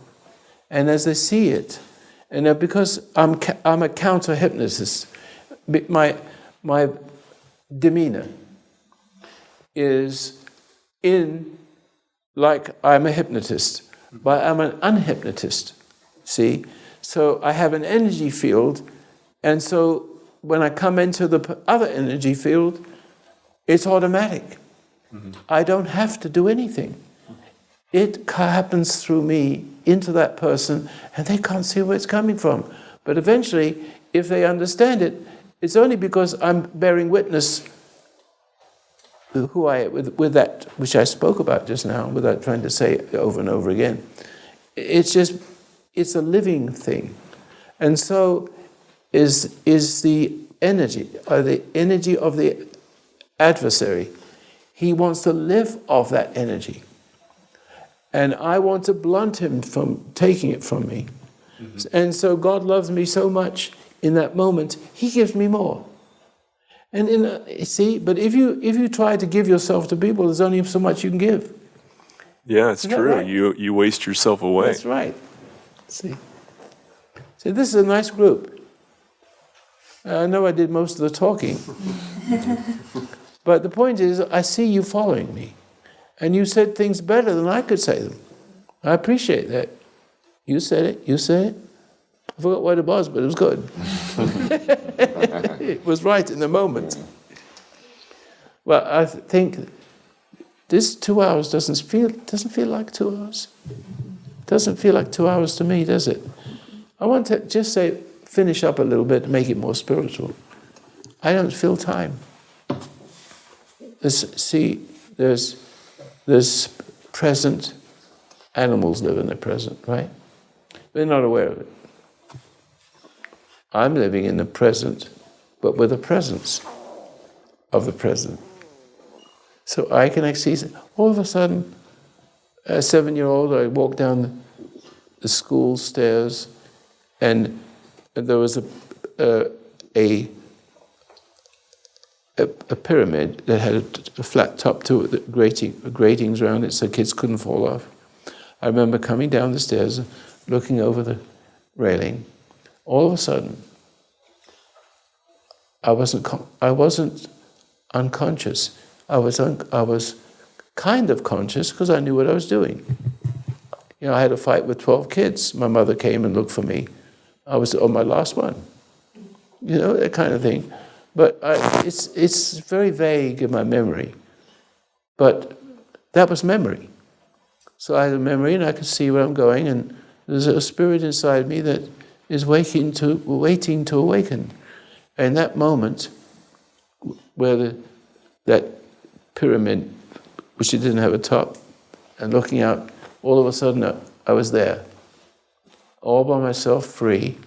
And as they see it, and because I'm a counter hypnotist, my demeanor is in like I'm a hypnotist, but I'm an unhypnotist. See, so I have an energy field, and so when I come into the other energy field, it's automatic. I don't have to do anything. It happens through me into that person, and they can't see where it's coming from. But eventually, if they understand it, it's only because I'm bearing witness who I with that which I spoke about just now, without trying to say it over and over again. It's a living thing, and so is the energy, or the energy of the adversary. He wants to live off that energy. And I want to blunt him from taking it from me. Mm-hmm. And so God loves me so much in that moment, he gives me more. And see, but if you try to give yourself to people, there's only so much you can give. Yeah, it's true. Right? You waste yourself away. That's right. See, this is a nice group. I know I did most of the talking. But the point is, I see you following me. And you said things better than I could say them. I appreciate that. You said it. I forgot what it was, but it was good. It was right in the moment. Well, I think this 2 hours doesn't feel like 2 hours. Doesn't feel like 2 hours to me, does it? I want to just finish up a little bit to make it more spiritual. I don't feel time. There's present. Animals live in the present, right? They're not aware of it. I'm living in the present, but with a presence of the present. So I can actually see, all of a sudden, a 7-year-old, I walked down the school stairs, and there was a pyramid that had a flat top to it, gratings around it so kids couldn't fall off. I remember coming down the stairs, looking over the railing. All of a sudden, I wasn't unconscious. I was kind of conscious because I knew what I was doing. You know, I had a fight with 12 kids. My mother came and looked for me. I was on my last one. You know, that kind of thing. But it's very vague in my memory. But that was memory. So I had a memory, and I could see where I'm going, and there's a spirit inside me that is waiting to awaken. And that moment, where that pyramid, which it didn't have a top, and looking out, all of a sudden I was there, all by myself, free,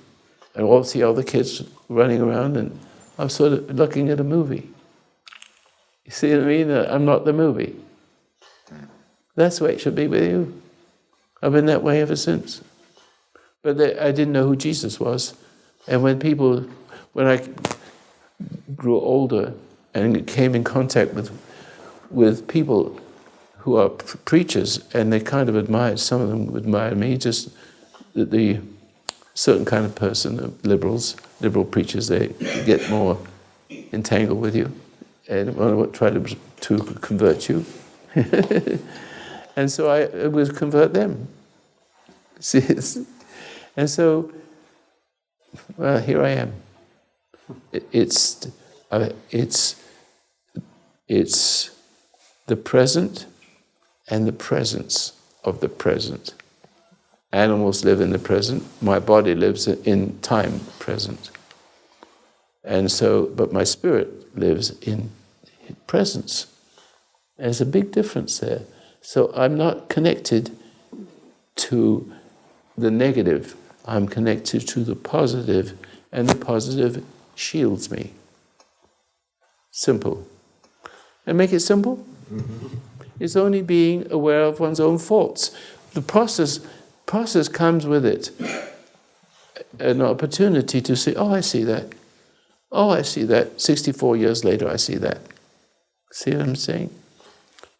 and all the other kids running around, and I'm sort of looking at a movie. You see what I mean? I'm not the movie. That's the way it should be with you. I've been that way ever since. But I didn't know who Jesus was. And when I grew older and came in contact with people who are preachers, and they kind of admired, some of them admired me, just the certain kind of person, liberal preachers, they get more entangled with you and want to try to convert you. And so I would convert them. See, and so, well, here I am. It's the present and the presence of the present. Animals live in the present. My body lives in time present. And so, but my spirit lives in presence. There's a big difference there. So I'm not connected to the negative. I'm connected to the positive, and the positive shields me. Simple. And make it simple? Mm-hmm. It's only being aware of one's own faults. The process comes with it. An opportunity to see, oh, I see that. Oh, I see that. 64 years later, I see that. See what I'm saying?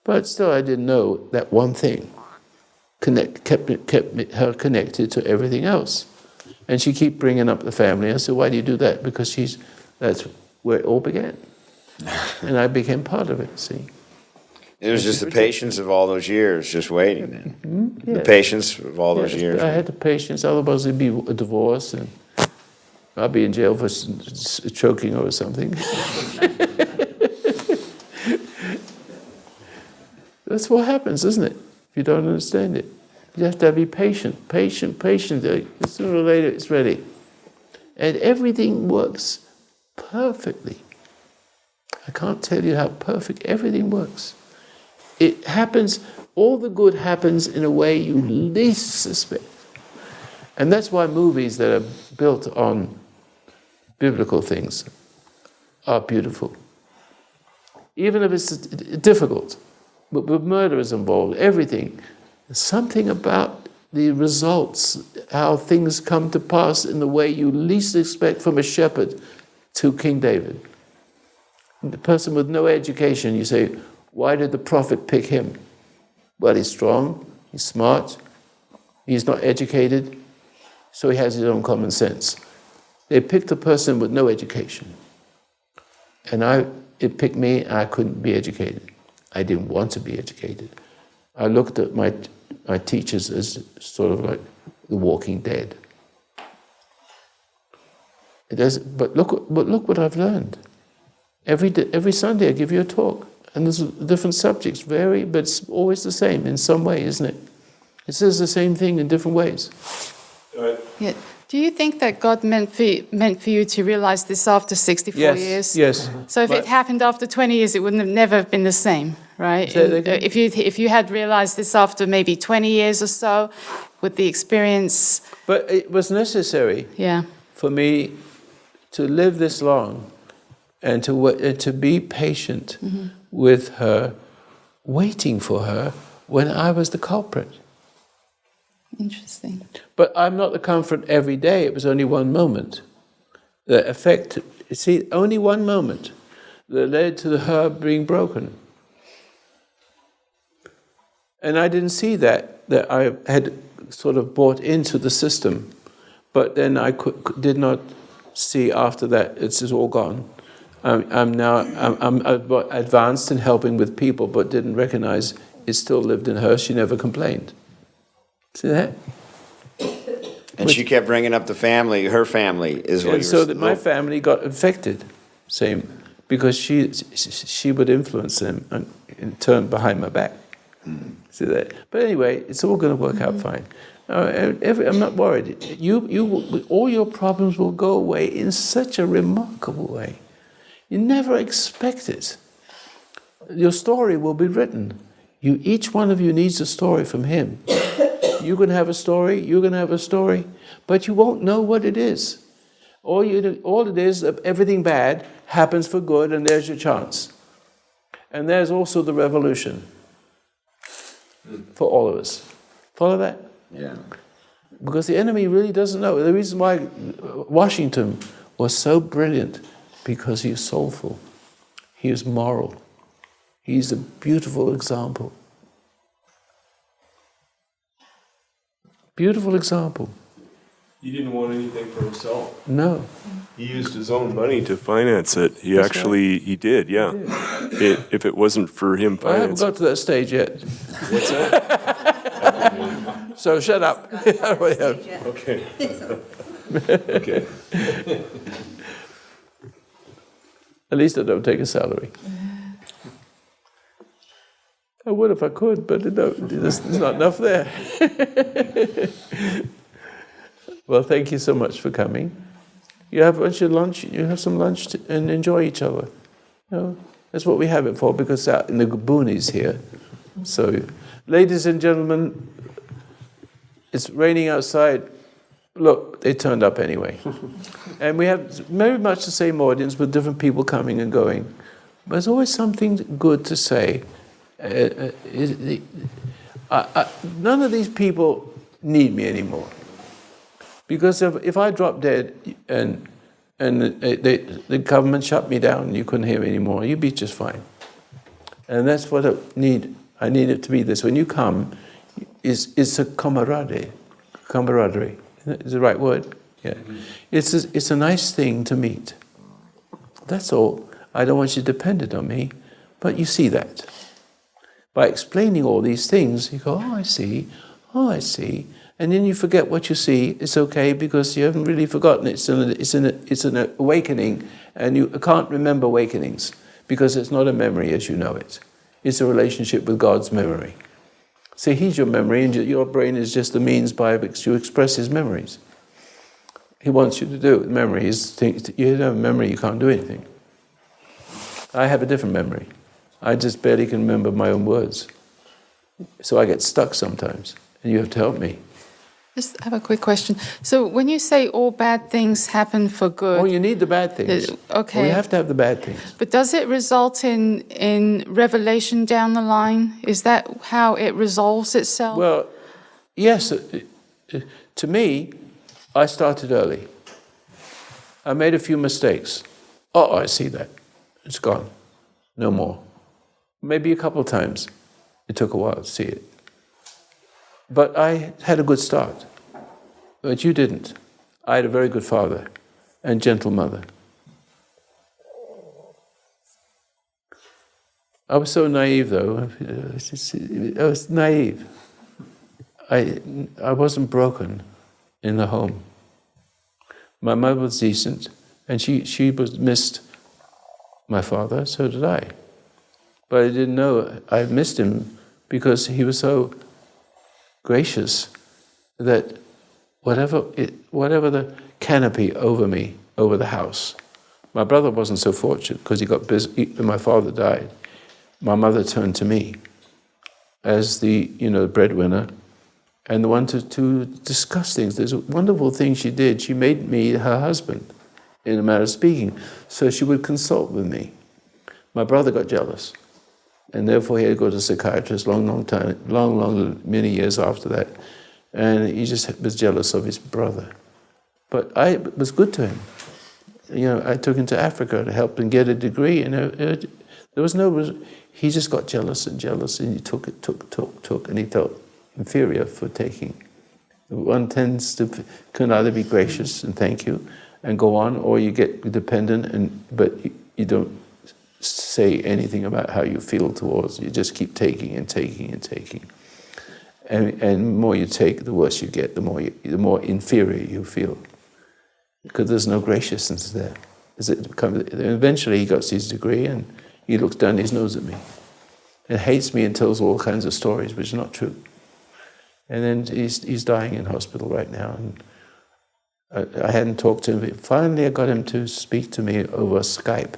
But still, I didn't know that one thing kept her connected to everything else. And she kept bringing up the family. I said, why do you do that? Because that's where it all began. And I became part of it, see. It was just the patience of all those years, just waiting. Mm-hmm. The patience of all those years. I had the patience, otherwise it'd be a divorce and I'd be in jail for choking or something. That's what happens, isn't it? If you don't understand it. You have to be patient. Sooner or later it's ready. And everything works perfectly. I can't tell you how perfect everything works. It happens, all the good happens in a way you least suspect. And that's why movies that are built on biblical things are beautiful. Even if it's difficult, but murder is involved, everything. Something about the results, how things come to pass in the way you least expect, from a shepherd to King David. The person with no education, you say, why did the prophet pick him? Well, he's strong, he's smart, he's not educated, so he has his own common sense. They picked a person with no education. And it picked me, I couldn't be educated. I didn't want to be educated. I looked at my teachers as sort of like the walking dead. But look what I've learned. Every Sunday I give you a talk, and there's different subjects, vary, but it's always the same in some way, isn't it? It says the same thing in different ways. Yeah. Do you think that God meant for you to realize this after 64 years? Yes. So if it happened after 20 years, it wouldn't have never been the same, right? If you had realized this after maybe 20 years or so, with the experience. But it was necessary. For me to live this long, and to be patient with her, waiting for her when I was the culprit. Interesting. But I'm not the culprit every day. It was only one moment. The effect, only one moment that led to her being broken. And I didn't see that I had sort of bought into the system. But then I did not see after that, it's just all gone. I'm advanced in helping with people, but didn't recognize it still lived in her. She never complained. See that? And she kept bringing up the family, her family is what you were saying. So that my family got infected, because she would influence them and turn behind my back. See that? But anyway, it's all going to work out fine. I'm not worried. All your problems will go away in such a remarkable way. You never expect it. Your story will be written. Each one of you needs a story from him. You're going to have a story, you're going to have a story, but you won't know what it is. All it is, everything bad happens for good, and there's your chance. And there's also the revolution for all of us. Follow that? Yeah. Because the enemy really doesn't know. The reason why Washington was so brilliant, because he was soulful, he was moral, he's a beautiful example. Beautiful example. He didn't want anything for himself. No. He used his own money to finance it. He did, yeah. If it wasn't for him financing. I haven't got to that stage yet. What's that? So shut up. Okay. Okay. At least I don't take a salary. I would if I could, but there's not enough there. Well, thank you so much for coming. You have lunch. You have some lunch and enjoy each other. That's what we have it for, because out in the boonies here. So, ladies and gentlemen, it's raining outside. Look, they turned up anyway. And we have very much the same audience with different people coming and going. But there's always something good to say. None of these people need me anymore. Because if I drop dead and the government shut me down and you couldn't hear me anymore, you'd be just fine. And that's what I need. I need it to be this. When you come, it's a camaraderie. Camaraderie. Is the right word? Yeah. It's a nice thing to meet. That's all. I don't want you dependent on me, but you see that. By explaining all these things, you go, oh, I see. And then you forget what you see. It's okay because you haven't really forgotten. It's an awakening, and you can't remember awakenings because it's not a memory as you know it. It's a relationship with God's memory. See, He's your memory, and your brain is just the means by which you express His memories. He wants you to do it. Memory is things. You don't have a memory, you can't do anything. I have a different memory. I just barely can remember my own words. So I get stuck sometimes, and you have to help me. Just have a quick question. So when you say all bad things happen for good... Oh, you need the bad things. Okay. Well, you have to have the bad things. But does it result in revelation down the line? Is that how it resolves itself? Well, yes. To me, I started early. I made a few mistakes. Oh, I see that. It's gone. No more. Maybe a couple of times. It took a while to see it. But I had a good start. But you didn't. I had a very good father and gentle mother. I was so naive, though. I was naive. I wasn't broken in the home. My mother was decent, and she missed my father, so did I. But I didn't know I missed him because he was so gracious that whatever the canopy over me, over the house. My brother wasn't so fortunate because he got busy. When my father died, my mother turned to me as the breadwinner and the one to discuss things. There's a wonderful thing she did. She made me her husband, in a matter of speaking, so she would consult with me. My brother got jealous, and therefore he had to go to a psychiatrist many years after that, and he just was jealous of his brother. But I was good to him. I took him to Africa to help him get a degree, and there was no. He just got jealous, and he took, and he felt inferior for taking. One can either be gracious and thank you, and go on, or you get dependent, but you don't say anything about how you feel towards. You just keep taking and taking and taking, and the more you take, the worse you get. The more inferior you feel, because there's no graciousness there. Eventually, he got his degree, and he looks down his nose at me, and hates me, and tells all kinds of stories which are not true. And then he's dying in hospital right now, and I hadn't talked to him. Finally, I got him to speak to me over Skype.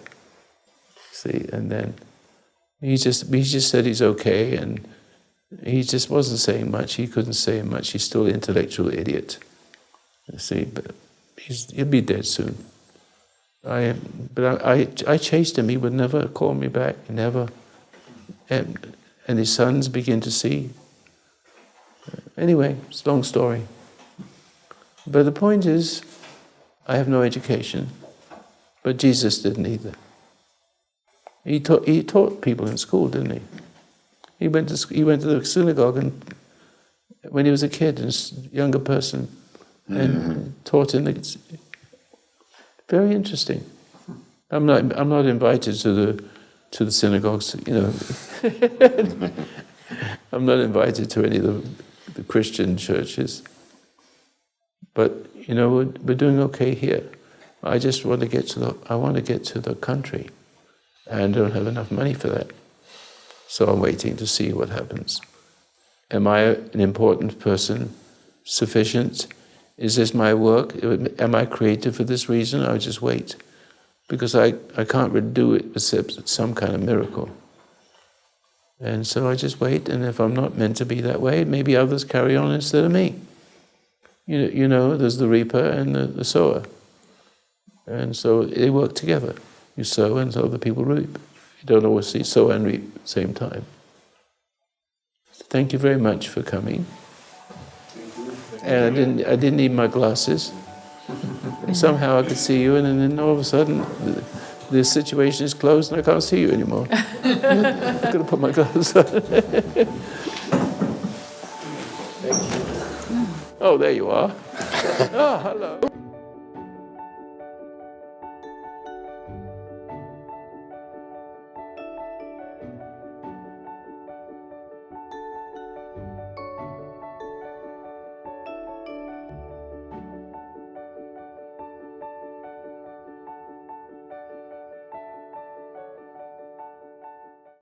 See, and then he just said he's okay, and he just wasn't saying much. He couldn't say much. He's still an intellectual idiot. See, but he'll be dead soon. I chased him. He would never call me back. Never. And his sons begin to see. Anyway, it's a long story. But the point is, I have no education, but Jesus didn't either. He taught people in school, didn't he? He went to the synagogue when he was a kid, a younger person, and taught in the. Very interesting. I'm not invited to the synagogues, I'm not invited to any of the Christian churches. But we're doing okay here. I just want to get to the country, and I don't have enough money for that. So I'm waiting to see what happens. Am I an important person? Sufficient? Is this my work? Am I created for this reason? I'll just wait. Because I can't really do it except some kind of miracle. And so I just wait, and if I'm not meant to be that way, maybe others carry on instead of me. There's the reaper and the sower. And so they work together. You sow, and so the people reap. You don't always see sow and reap at the same time. Thank you very much for coming. And I didn't need my glasses. And somehow I could see you, and then all of a sudden, this situation is closed and I can't see you anymore. I'm going to put my gloves on. Thank you. Oh, there you are. Oh, hello.